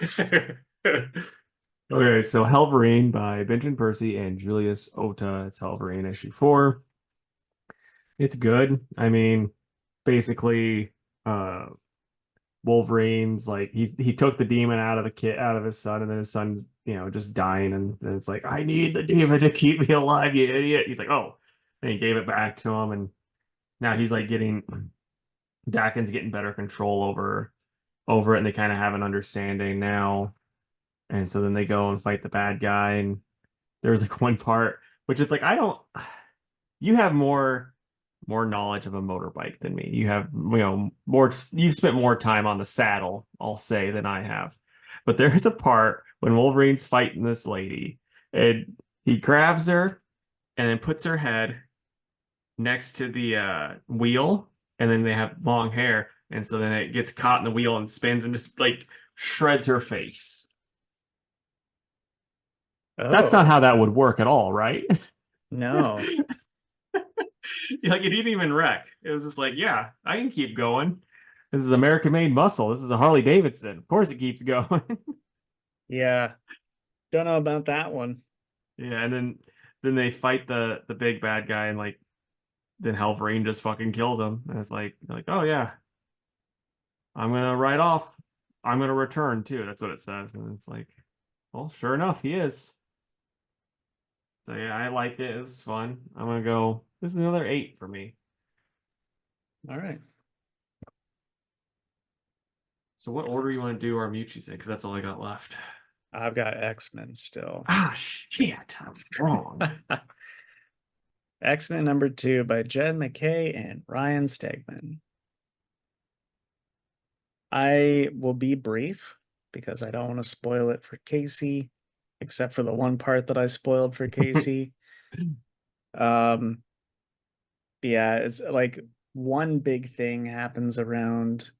Okay, so Helverine by Benjamin Percy and Julius Ota. It's Helverine issue 4. It's good. I mean, basically, uh Wolverine's like he took the demon out of the kid out of his son, and then his son's just dying, and then it's like, I need the demon to keep me alive, you idiot. He's like, oh, and he gave it back to him, and now he's like getting Dakin's getting better control over it, and they kind of have an understanding now. And so then they go and fight the bad guy, and there's like one part which it's like, I don't you have more knowledge of a motorbike than me. You have, more, you've spent more time on the saddle, I'll say, than I have. But there's a part when Wolverine's fighting this lady, and he grabs her and then puts her head next to the wheel, and then they have long hair, and so then it gets caught in the wheel and spins and just like shreds her face. That's not Oh, how that would work at all, right? no. Like, it didn't even wreck. It was just like, yeah, I can keep going. This is American made muscle. This is a Harley Davidson. Of course it keeps going. Yeah, don't know about that one. Yeah, and then they fight the big bad guy, and like then Halverine just fucking kills him. And it's like, oh yeah, I'm gonna ride off. I'm gonna return too. That's what it says. And it's like, well, sure enough, he is. So yeah, I liked it. It was fun. I'm gonna go. This is another 8 for me. All right. So what order you want to do our Mewtwo's in? Because that's all I got left. I've got X-Men still. Ah, shit, I'm wrong. X-Men #2 by Jed MacKay and Ryan Stegman. I will be brief because I don't want to spoil it for Casey, except for the one part that I spoiled for Casey. Um, yeah, it's like one big thing happens around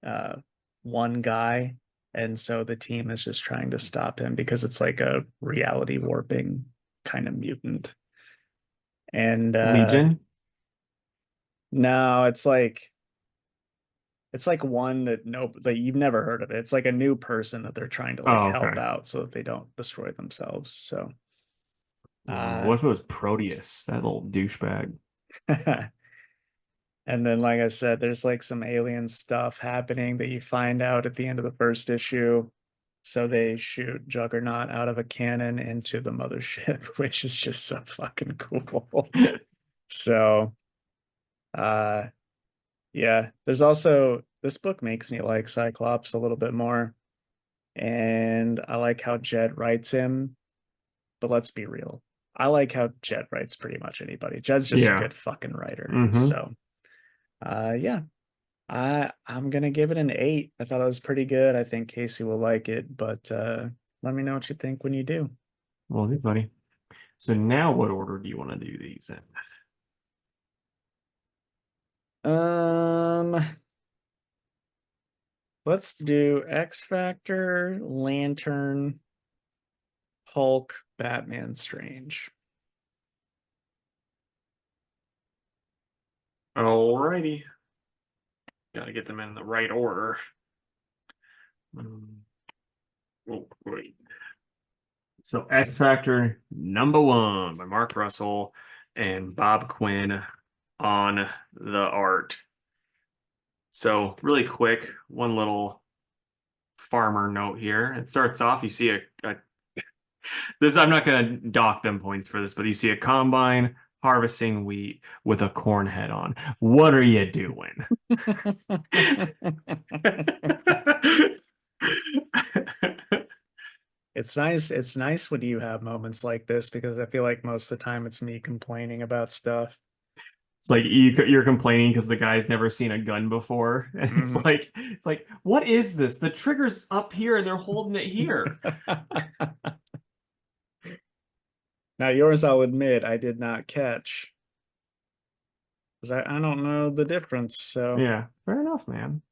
uh, one guy, and so the team is just trying to stop him because it's like a reality warping kind of mutant. And Legion. no, it's like one that like you've never heard of it. It's like a new person that they're trying to like Oh, help okay. out so that they don't destroy themselves. So What uh if it was Proteus, that little douchebag? and then like I said, there's like some alien stuff happening that you find out at the end of the first issue. So they shoot Juggernaut out of a cannon into the mothership, which is just so fucking cool. So uh yeah, there's also this book makes me like Cyclops a little bit more. And I like how Jed writes him, but let's be real. I like how Jed writes pretty much anybody. Jed's just a Yeah. good fucking writer. Hmm. So yeah. I'm gonna give it an 8. I thought it was pretty good. I think Casey will like it, but let me know what you think when you do. Well, good buddy. So now what order do you want to do these in? Um, let's do X Factor, Lantern, Hulk, Batman, Strange. Alrighty. Got to get them in the right order. Um, oh, wait. So X Factor #1 by Mark Russell and Bob Quinn on the art. So really quick, one little farmer note here. It starts off, you see a this I'm not gonna dock them points for this, but you see a combine harvesting wheat with a corn head on. What are you doing? It's nice when you have moments like this because I feel like most of the time it's me complaining about stuff. It's like you're complaining because the guy's never seen a gun before, and Mhm. it's like, what is this? The trigger's up here, and they're holding it here. Now yours, I'll admit, I did not catch because I don't know the difference. So Yeah, fair enough, man.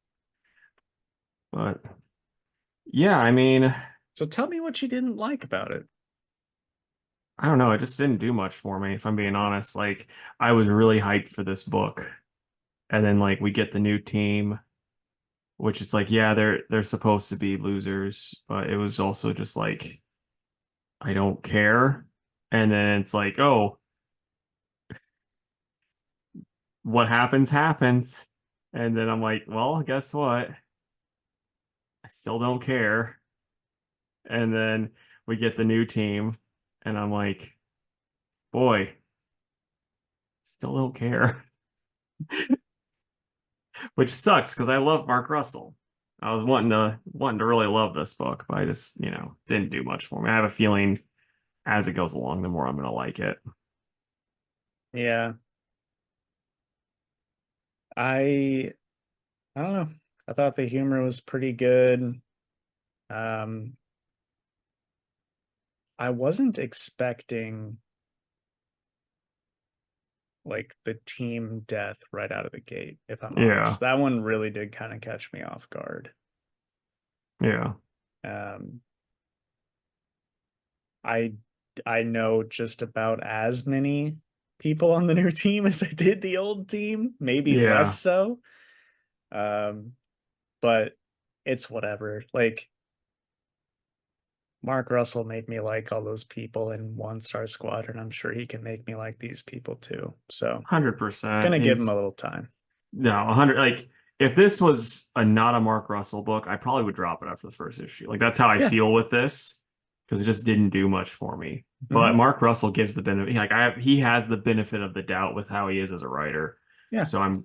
But yeah, I mean, so tell me what you didn't like about it. I don't know. It just didn't do much for me, if I'm being honest. Like, I was really hyped for this book, and then like we get the new team, which it's like, yeah, they're supposed to be losers, but it was also just like, I don't care. And then it's like, oh, what happens happens. And then I'm like, well, guess what? I still don't care. And then we get the new team, and I'm like, boy, still don't care. Which sucks because I love Mark Russell. I was wanting to really love this book, but I just, didn't do much for me. I have a feeling as it goes along, the more I'm gonna like it. Yeah, I I don't know. I thought the humor was pretty good. Um, I wasn't expecting like the team death right out of the gate, if I'm Yeah, honest. That one really did kind of catch me off guard. yeah, Um, I I know just about as many people on the new team as I did the old team, maybe less yeah. so. Um, but it's whatever. Like Mark Russell made me like all those people in One Star Squadron. I'm sure he can make me like these people too. So 100%. gonna give him a He's little time. no 100. Like if this was a not a Mark Russell book, I probably would drop it after the first issue. Like that's how I Yeah. feel with this because it just didn't do much for me. But Hmm. Mark Russell gives the benefit. Like he has the benefit of the doubt with how he is as a writer. Yeah. So I'm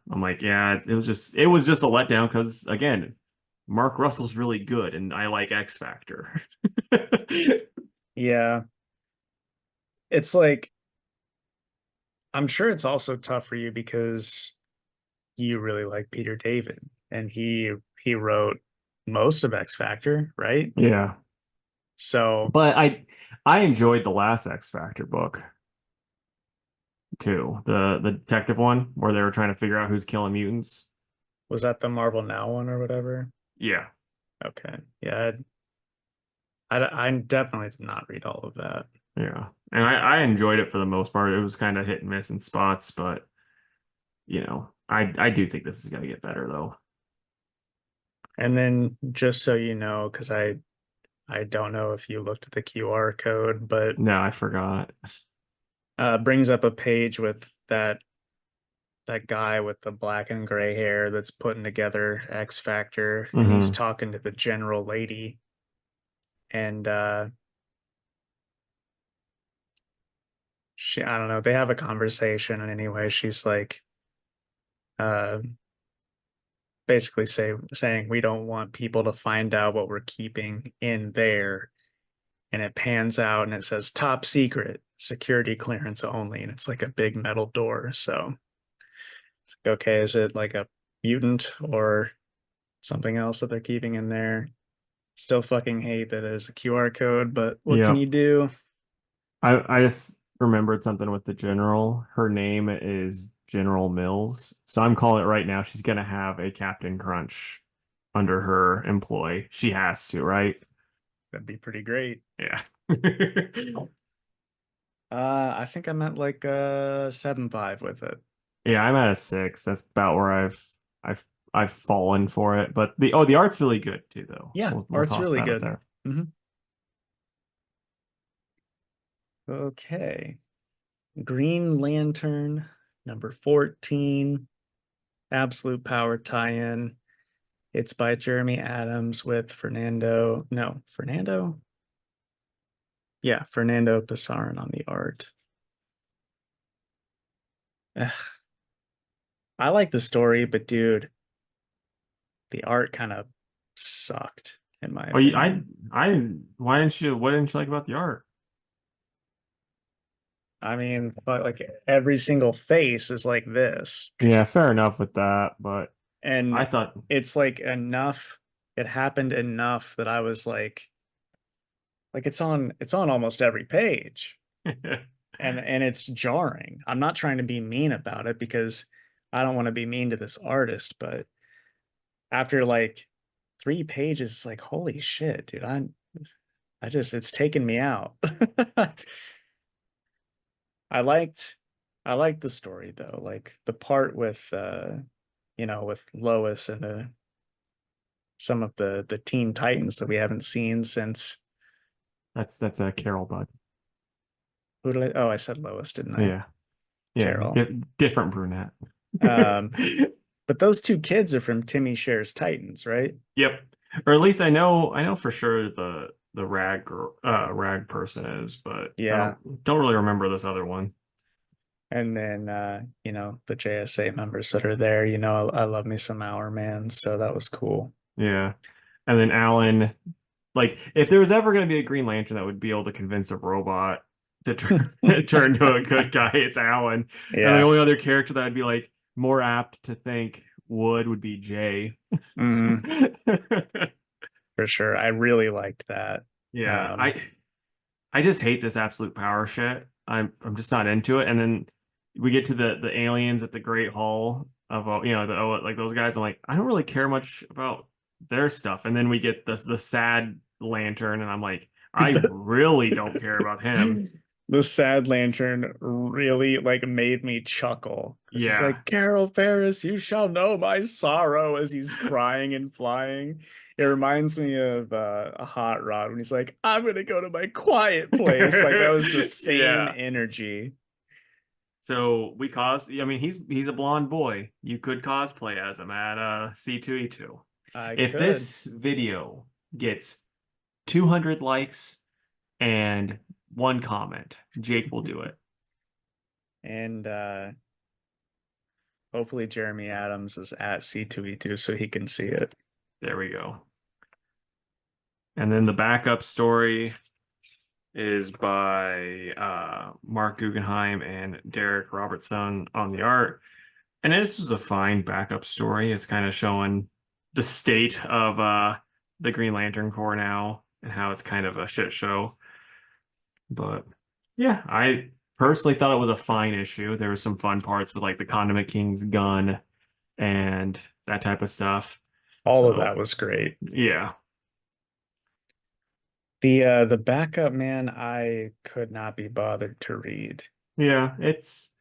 like, yeah, it was just a letdown because again, Mark Russell's really good, and I like X Factor. Yeah. It's like I'm sure it's also tough for you because you really like Peter David and he wrote most of X Factor, right? Yeah, So but I enjoyed the last X Factor book too, the detective one where they were trying to figure out who's killing mutants. Was that the Marvel Now one or whatever? Yeah, Okay. Yeah, I definitely did not read all of that. yeah. And I enjoyed it for the most part. It was kind of hit and miss in spots, but I do think this is gonna get better though. And then just so you know, because I don't know if you looked at the QR code, but No, I forgot. brings up a page with that guy with the black and gray hair that's putting together X Factor, and he's Hmm. talking to the general lady, and she I don't know, they have a conversation, and anyway, she's like uh basically saying we don't want people to find out what we're keeping in there, and it pans out and it says top secret, security clearance only, and it's like a big metal door. So it's like, okay, is it like a mutant or something else that they're keeping in there? Still fucking hate that there's a QR code, but what can Yep. you do? I just remembered something with the general. Her name is General Mills. So I'm calling it right now. She's gonna have a Captain Crunch under her employ. She has to, right? That'd be pretty great. Yeah. I think I'm at like 7.5 with it. Yeah, I'm at a 6. That's about where I've I've fallen for it. But the art's really good too, though. Yeah, We'll art's toss really that up good. there. Hmm. Okay. Green Lantern, number 14, Absolute Power tie-in. It's by Jeremy Adams with Fernando. No, Fernando? Yeah, Fernando Pasarin on the art. Ugh, I like the story, but dude, the art kind of sucked, in my Oh, opinion. what didn't you like about the art? I mean, but like every single face is like this. Yeah, fair enough with that, but I And thought it's like enough, it happened enough that I was like it's on almost every page. And it's jarring. I'm not trying to be mean about it because I don't want to be mean to this artist, but after like 3 pages, it's like, holy shit, dude. I just it's taken me out. I liked I liked the story though. Like the part with with Lois and some of the Teen Titans that we haven't seen since that's a Carol bud. who did I, oh, I said Lois, didn't I? Yeah. Yeah, Carol. different brunette. Um, but those two kids are from Timmy Share's Titans, right? Yep. Or at least I know for sure the rag girl, rag person is, but I Yeah. don't really remember this other one. And then the JSA members that are there, I love me some Hour Man, so that was cool. Yeah. And then Alan, like if there was ever going to be a Green Lantern that would be able to convince a robot to turn to a good guy, it's Alan. And the Yeah. only other character that I'd be like more apt to think would be Jay. Hmm. For sure. I really liked that. Yeah, Um, I just hate this absolute power shit. I'm just not into it. And then we get to the aliens at the Great Hall of like those guys. I'm like, I don't really care much about their stuff. And then we get the sad lantern, and I'm like, I the, really don't care about him. the sad lantern really like made me chuckle because he's Yeah. like, Carol Ferris, you shall know my sorrow as he's crying and flying. It reminds me of a Hot Rod when he's like, I'm gonna go to my quiet place. Like that was the same Yeah. energy. So I mean, he's a blonde boy. You could cosplay as him at C2E2. I If could. this video gets 200 likes and one comment, Jake will do it. And hopefully Jeremy Adams is at C2E2 so he can see it. There we go. And then the backup story is by Mark Guggenheim and Derek Robertson on the art. And this was a fine backup story. It's kind of showing the state of the Green Lantern Corps now and how it's kind of a shit show. But yeah, I personally thought it was a fine issue. There were some fun parts with like the Condiment King's gun and that type of stuff. All of So that was great. yeah, The backup man, I could not be bothered to read. yeah, it's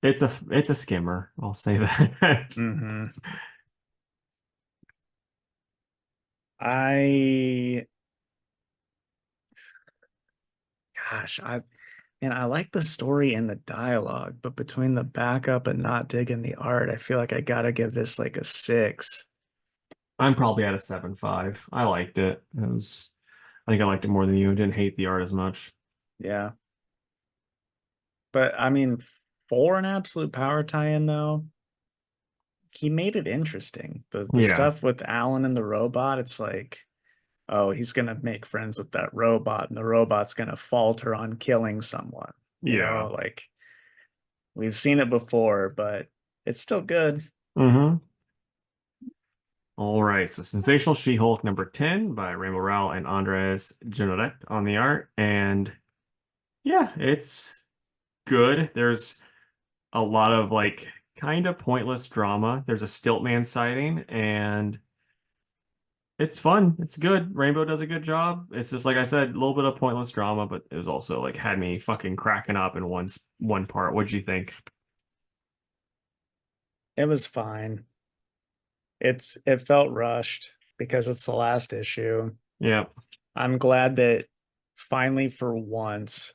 a skimmer. I'll say that. Hmm. I Gosh, I like the story and the dialogue, but between the backup and not digging the art, I feel like I gotta give this like a 6. I'm probably at a 7.5. I liked it. I think I liked it more than you. Didn't hate the art as much. Yeah. But I mean, for an absolute power tie-in though, he made it interesting. The Yeah, stuff with Alan and the robot, it's like, oh, he's gonna make friends with that robot, and the robot's gonna falter on killing someone. yeah. Like we've seen it before, but it's still good. Mm-hmm. All right, so Sensational She-Hulk number 10 by Rainbow Rowell and Andres Genonet on the art. And yeah, it's good. There's a lot of like kind of pointless drama. There's a Stiltman sighting and it's fun. It's good. Rainbow does a good job. It's just like I said, a little bit of pointless drama, but it was also like had me fucking cracking up in one part. What'd you think? It was fine. It felt rushed because it's the last issue. Yep. I'm glad that finally for once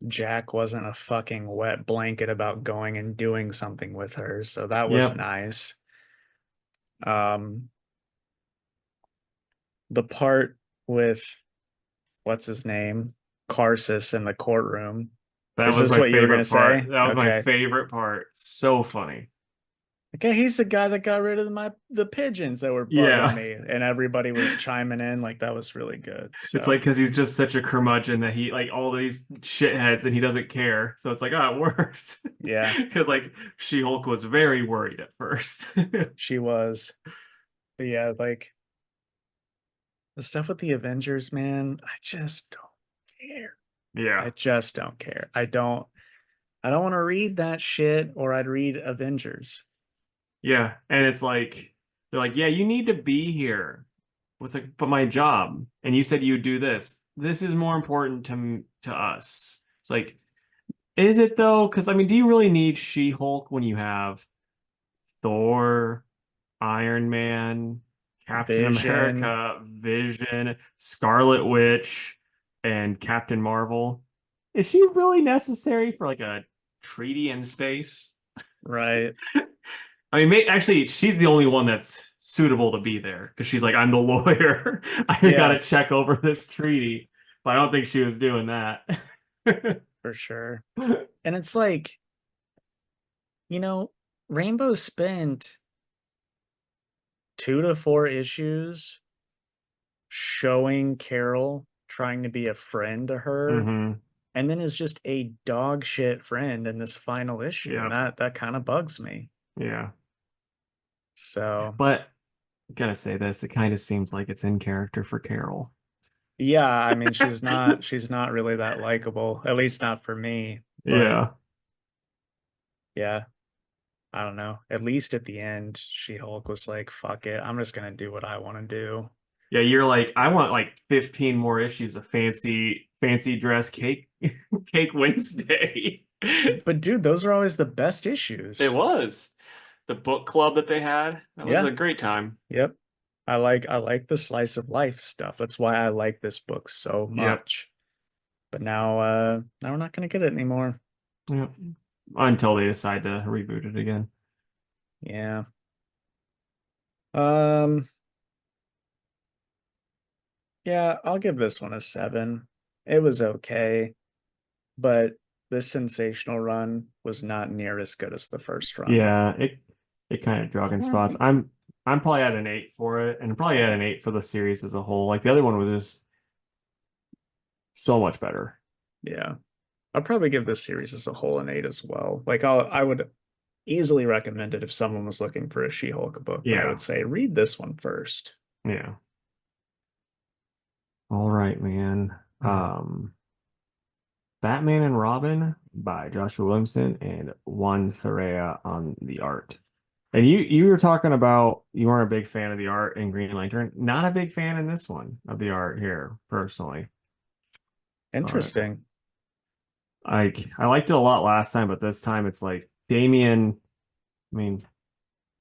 Jack wasn't a fucking wet blanket about going and doing something with her. So that was Yep. nice. Um, the part with what's his name? Carsus in the courtroom. That Is was this my what you were gonna favorite part. say? That was my Okay. favorite part. So funny. Okay, he's the guy that got rid of the pigeons that were bugging Yeah. me, and everybody was chiming in like that was really good. It's like So because he's just such a curmudgeon that he like all these shitheads and he doesn't care. So it's like, oh, it works. yeah, Because like She-Hulk was very worried at first. she was. But yeah, like the stuff with the Avengers, man, I just don't care. I Yeah. just don't care. I don't want to read that shit or I'd read Avengers. Yeah. And it's like they're like, yeah, you need to be here. What's like, but my job, and you said you would do this. This is more important to us. It's like, is it though? Because I mean, do you really need She-Hulk when you have Thor, Iron Man, Captain Vision, America, Vision, Scarlet Witch, and Captain Marvel? Is she really necessary for like a treaty in space? right? I mean, actually, she's the only one that's suitable to be there because she's like, I'm the lawyer. I got Yeah, to check over this treaty. But I don't think she was doing that. for sure. And it's like, you know, Rainbow spent 2 to 4 issues showing Carol trying to be a friend to her, Hmm. and then is just a dog shit friend in this final issue, and Yep. that kind of bugs me. Yeah. So But gotta say this, it kind of seems like it's in character for Carol. yeah, I mean she's not really that likable, at least not for me. But Yeah. yeah, I don't know. At least at the end, She-Hulk was like, fuck it, I'm just gonna do what I want to do. Yeah, you're like, I want like 15 more issues of fancy dress cake Wednesday. But dude, those are always the best It issues. was the book club that they had. That was Yeah, a great time. yep. I like the slice of life stuff. That's why I like this book so Yep. much. But now we're not gonna get it anymore. Yep. Until they decide to reboot it again. Yeah. Um, yeah, I'll give this one a 7. It was okay, but this sensational run was not near as good as the first run. Yeah, it kind of drug in spots. I'm probably at an 8 for it, and probably at an 8 for the series as a whole. Like the other one was just so much better. Yeah. I'll probably give this series as a whole an 8 as well. Like I would easily recommend it if someone was looking for a She-Hulk book, but I Yeah, would say read this one first. yeah. All right, man. Batman and Robin by Joshua Williamson and Juan Ferreira on the art. And you were talking about you weren't a big fan of the art in Green Lantern. Not a big fan in this one of the art here, personally. But Interesting. I liked it a lot last time, but this time it's like Damien, I mean,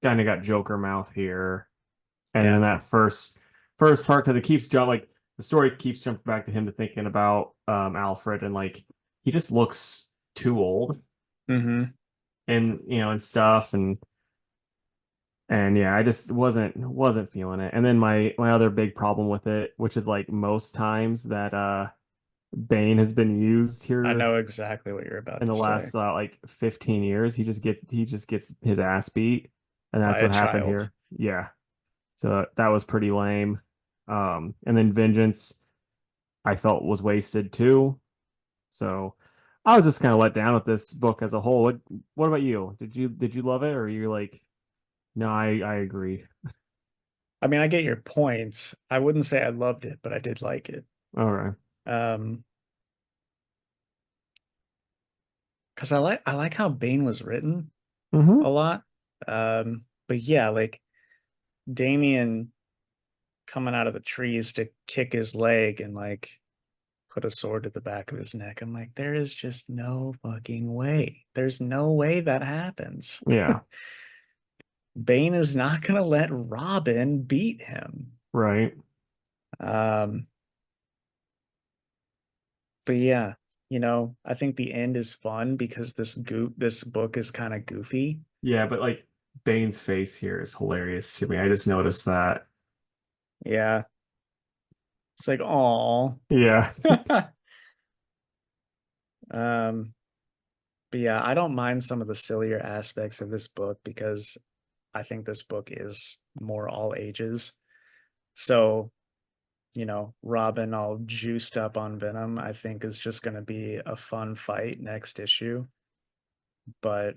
kind of got Joker mouth here. And then Yeah. that first part because it keeps jump like the story keeps jumping back to him to thinking about Alfred and like he just looks too old Mm-hmm. and and stuff and yeah, I just wasn't feeling it. And then my other big problem with it, which is like most times that Bane has been used I here know exactly what you're about in to the say. last like 15 years, he just gets his ass beat, and By that's a what happened child. here. Yeah. So that was pretty lame. And then Vengeance I felt was wasted too. So I was just kind of let down with this book as a whole. What about you? Did you love it or you're like, no, I agree. I mean, I get your points. I wouldn't say I loved it, but I did like it. All right. Um, because I like how Bane was written Mm-hmm. a lot. But yeah, like Damien coming out of the trees to kick his leg and like put a sword to the back of his neck. I'm like, there is just no fucking way. There's no way that happens. Yeah. Bane is not gonna let Robin beat him. Right. Um, but yeah, I think the end is fun because this book is kind of goofy. Yeah, but like Bane's face here is hilarious to me. I just noticed that. Yeah. It's like, oh. Yeah. Um, but yeah, I don't mind some of the sillier aspects of this book because I think this book is more all ages. So, Robin all juiced up on Venom, I think is just going to be a fun fight next issue. But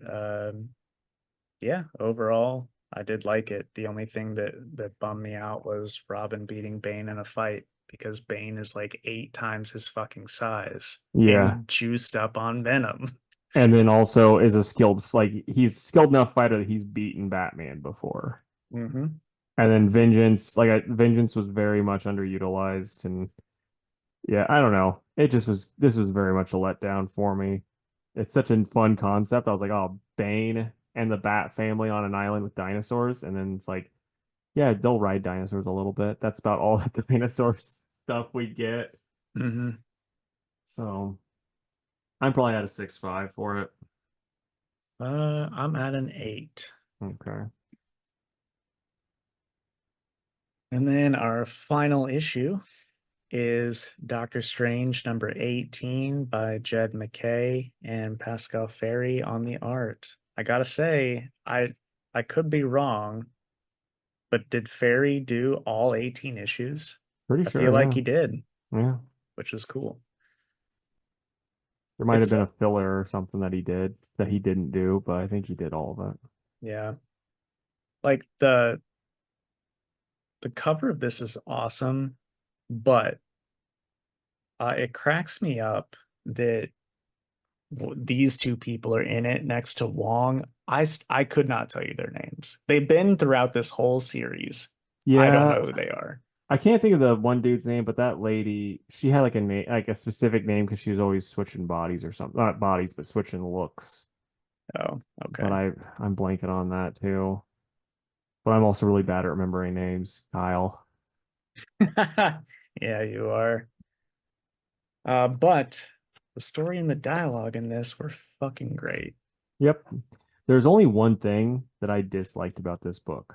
yeah, overall, I did like it. The only thing that bummed me out was Robin beating Bane in a fight because Bane is like 8 times his fucking size Yeah. and juiced up on Venom. And then also is a skilled like he's skilled enough fighter that he's beaten Batman before. Hmm. And then Vengeance was very much underutilized and yeah, I don't know. This was very much a letdown for me. It's such a fun concept. I was like, oh, Bane and the Bat family on an island with dinosaurs, and then it's like, yeah, they'll ride dinosaurs a little bit. That's about all the dinosaur stuff we get. Hmm. So I'm probably at a 6.5 for it. I'm at an 8. Okay. And then our final issue is Doctor Strange number 18 by Jed McKay and Pascal Ferry on the art. I gotta say, I could be wrong, but did Ferry do all 18 issues? Pretty I feel sure, like yeah. he did, Yeah. which is cool. There might have It's been a filler or something that he did that he didn't do, but I think he did all of it. yeah, like the cover of this is awesome, but it cracks me up that these two people are in it next to Wong. I could not tell you their names. They've been throughout this whole series. I don't Yeah, know who they are. I can't think of the one dude's name, but that lady, she had like a name, like a specific name because she was always switching bodies or something. Not bodies, but switching looks. Oh, But okay. I'm blanking on that too. But I'm also really bad at remembering names. Kyle. Yeah, you are. But the story and the dialogue in this were fucking great. Yep. There's only one thing that I disliked about this book,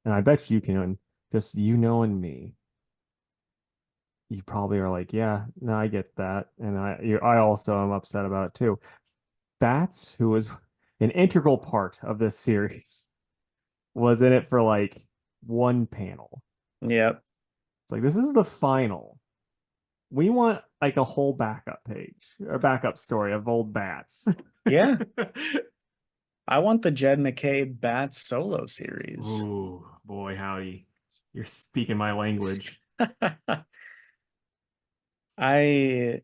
and I bet you can, just you knowing me, you probably are like, yeah, no, I get that, and I also am upset about it too. Bats, who was an integral part of this series, was in it for like one panel. Yep. It's like this is the final. We want like a whole backup page or backup story of old bats. Yeah. I want the Jed McKay Bats solo series. Ooh, boy, howdy. You're speaking my language. I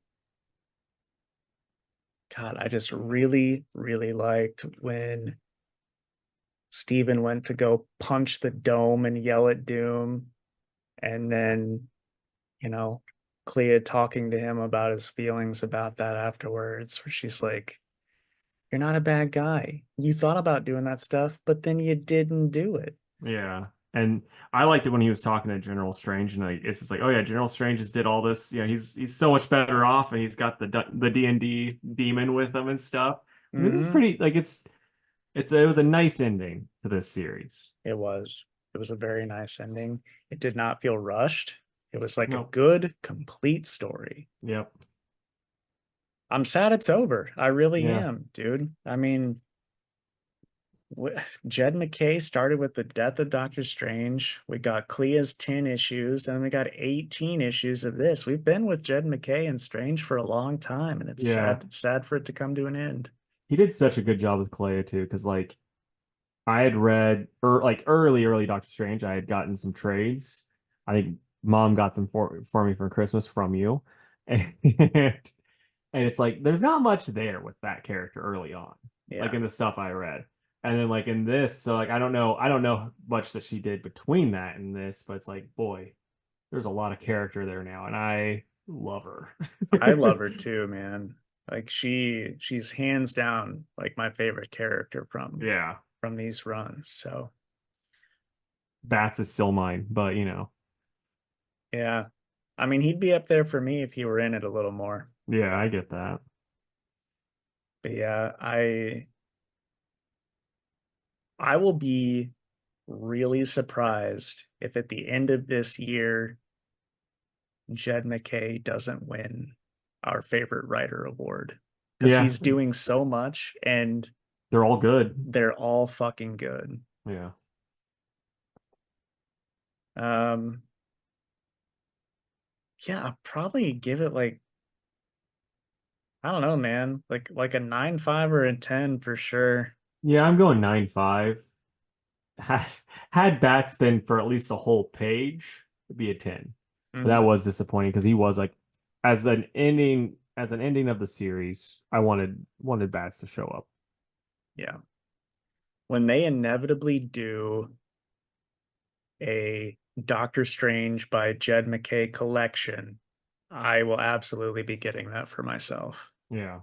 God, I just really, really liked when Steven went to go punch the dome and yell at Doom, and then, you know, Clea talking to him about his feelings about that afterwards, where she's like, "You're not a bad guy. You thought about doing that stuff, but then you didn't do it." Yeah. And I liked it when he was talking to General Strange, and like it's just like, oh yeah, General Strange just did all this. He's so much better off, and he's got the D&D demon with him and stuff. I mean, this is Hmm. pretty like it was a nice ending to this series. It was. It was a very nice ending. It did not feel rushed. It was like a Nope. good, complete story. Yep. I'm sad it's over. I really Yeah. am, dude. I mean, Jed McKay started with the death of Doctor Strange. We got Clea's 10 issues, and then we got 18 issues of this. We've been with Jed McKay and Strange for a long time, and it's Yeah. sad for it to come to an end. He did such a good job with Clea too, because like I had read like early Doctor Strange. I had gotten some trades. I think mom got them for me for Christmas from you. And it's like there's not much there with that character early on, like Yeah, in the stuff I read. And then like in this, so like I don't know much that she did between that and this, but it's like, boy, there's a lot of character there now, and I love her. I love her too, man. Like she's hands down like my favorite character Yeah. from these runs. So, Bats is still mine, but yeah. I mean, he'd be up there for me if he were in it a little more. yeah, I get that. But yeah, I will be really surprised if at the end of this year Jed McKay doesn't win our favorite writer award because Yeah, he's doing so much and they're all good. they're all fucking good. Yeah. Um, yeah, I'll probably give it like, I don't know, man, like a 9.5 or a 10 for sure. Yeah, I'm going 9.5. Had had Bats been for at least a whole page, it'd be a 10. But that Mhm. was disappointing because he was like as an ending of the series, I wanted Bats to show up. Yeah. When they inevitably do a Doctor Strange by Jed McKay collection, I will absolutely be getting that for myself. Yeah.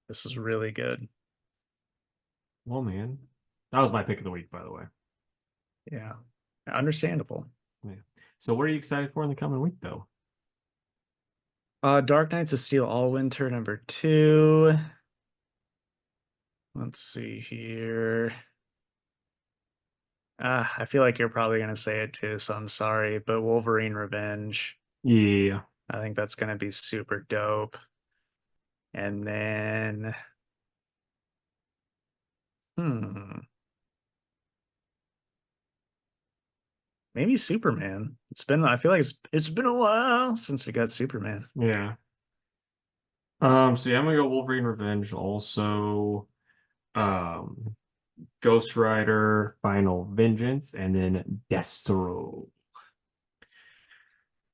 This is really good. Well, man. That was my pick of the week, by the way. Yeah. Understandable. Yeah. So what are you excited for in the coming week though? Dark Knights of Steel All Winter #2. Let's see here. I feel like you're probably gonna say it too, so I'm sorry, but Wolverine Revenge. Yeah. I think that's gonna be super dope. And then, hmm, maybe Superman. I feel like it's been a while since we got Superman. Yeah. So yeah, I'm gonna go Wolverine Revenge also. Um Ghost Rider, Final Vengeance, and then Destro.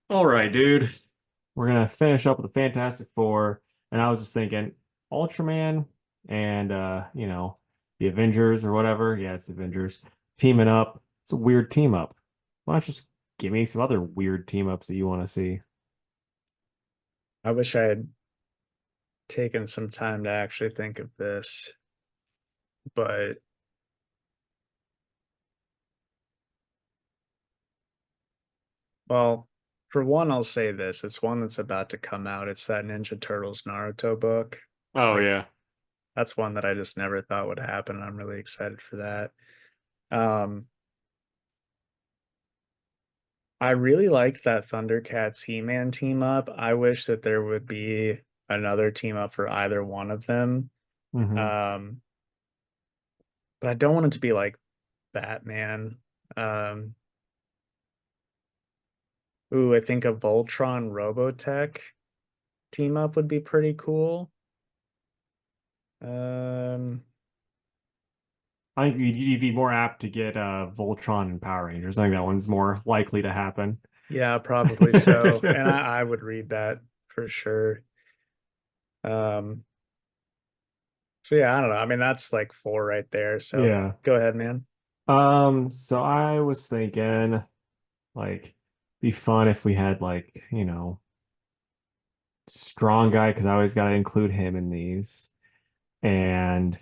All right, dude. We're gonna finish up with the Fantastic Four, and I was just thinking, Ultraman and the Avengers or whatever. Yeah, it's Avengers teaming up. It's a weird team up. Why don't you just give me some other weird team ups that you want to see? I wish I had taken some time to actually think of this, but well, for one, I'll say this. It's one that's about to come out. It's that Ninja Turtles Naruto book. Oh Like, yeah. that's one that I just never thought would happen. I'm really excited for that. Um, I really like that Thundercats He-Man team up. I wish that there would be another team up for either one of them. Hmm. Um, but I don't want it to be like Batman. Um, I think a Voltron Robotech team up would be pretty cool. Um, I think you'd be more apt to get Voltron and Power Rangers. I think that one's more likely to happen. yeah, probably so. And I would read that for sure. Um, so yeah, I don't know. I mean, that's like four right there. So Yeah. go ahead, man. So I was thinking like be fun if we had like, strong guy because I always got to include him in these. And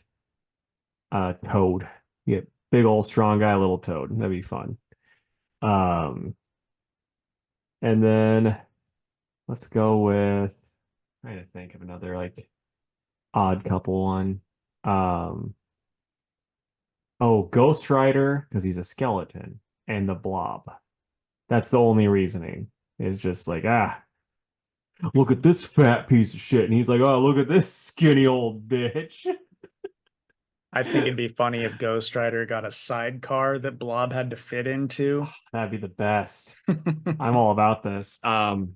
Toad. You get big old strong guy, little Toad. That'd be fun. Um, and then let's go with trying to think of another like odd couple one. Um, oh, Ghost Rider because he's a skeleton and the Blob. That's the only reasoning. Is just like look at this fat piece of shit, and he's like, oh, look at this skinny old bitch. I think it'd be funny if Ghost Rider got a sidecar that Blob had to fit into. That'd be the best. I'm all about this. And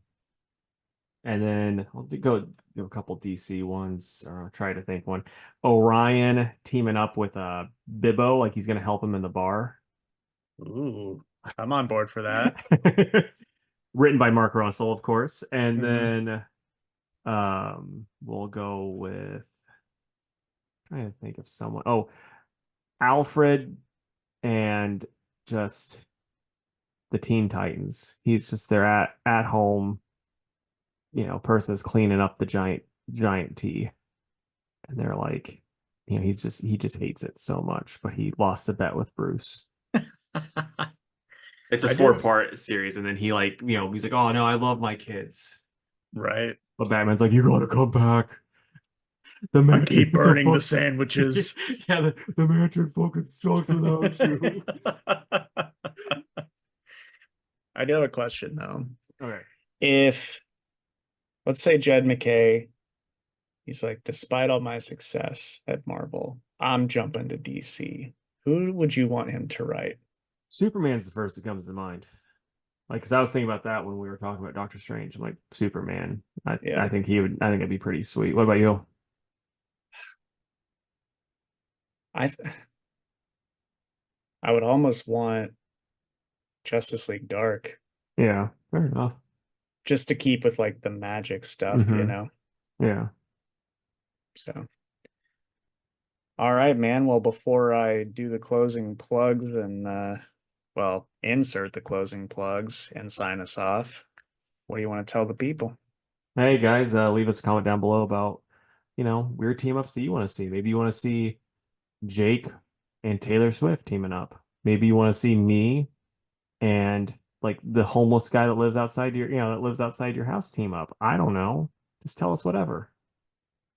then I'll do a couple DC ones, or I'll try to think one. Orion teaming up with Bibbo, like he's gonna help him in the bar. Ooh, I'm on board for that. Written by Mark Russell, of course. And Mhm. then we'll go with trying to think of someone. Oh, Alfred and just the Teen Titans. He's just there at home, person is cleaning up the giant T. And they're like, he just hates it so much, but he lost a bet with Bruce. It's a I do. four-part series, and then he like, he's like, oh no, I love my kids. Right. But Batman's like, you gotta come back. The I keep mansion is a burning the fuck. sandwiches. Yeah, the mansion fucking sucks without you. I do have a question though. Okay. If, let's say Jed McKay, he's like, despite all my success at Marvel, I'm jumping to DC. Who would you want him to write? Superman's the first that comes to mind. Like, because I was thinking about that when we were talking about Doctor Strange. I'm like, Superman. I, Yeah, I think he would, I think it'd be pretty sweet. What about you? I I would almost want Justice League Dark Yeah, fair enough. just to keep with like the magic stuff, you Hmm. know? Yeah. So, all right, man. Well, before I do the closing plugs and well, insert the closing plugs and sign us off, what do you want to tell the people? Hey guys, leave us a comment down below about, weird team ups that you want to see. Maybe you want to see Jake and Taylor Swift teaming up. Maybe you want to see me and like the homeless guy that lives outside that lives outside your house team up. I don't know. Just tell us whatever.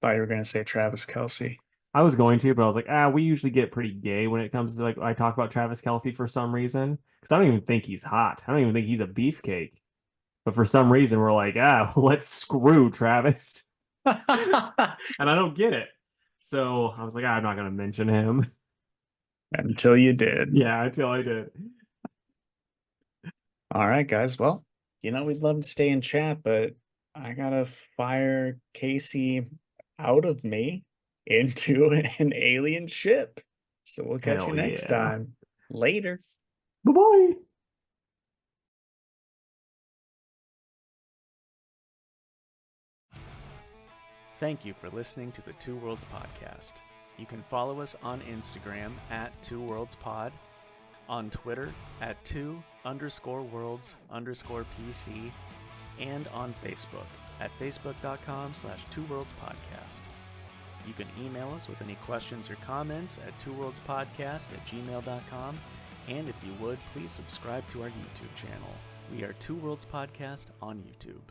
Thought you were going to say Travis Kelsey. I was going to, but I was like, we usually get pretty gay when it comes to like I talk about Travis Kelsey for some reason because I don't even think he's hot. I don't even think he's a beefcake. But for some reason, we're like, let's screw Travis. And I don't get it. So I was like, I'm not going to mention him. Until you did. Yeah, until I did. All right, guys. Well, we'd love to stay in chat, but I gotta fire Casey out of me into an alien ship. So we'll catch you Hell next yeah. time. Later. Bye bye. Thank you for listening to the Two Worlds Podcast. You can follow us on Instagram at Two Worlds Pod, on Twitter at two_worlds_PC, and on Facebook at facebook.com/twoworldspodcast. You can email us with any questions or comments at twoworldspodcast@gmail.com, and if you would, please subscribe to our YouTube channel. We are Two Worlds Podcast on YouTube.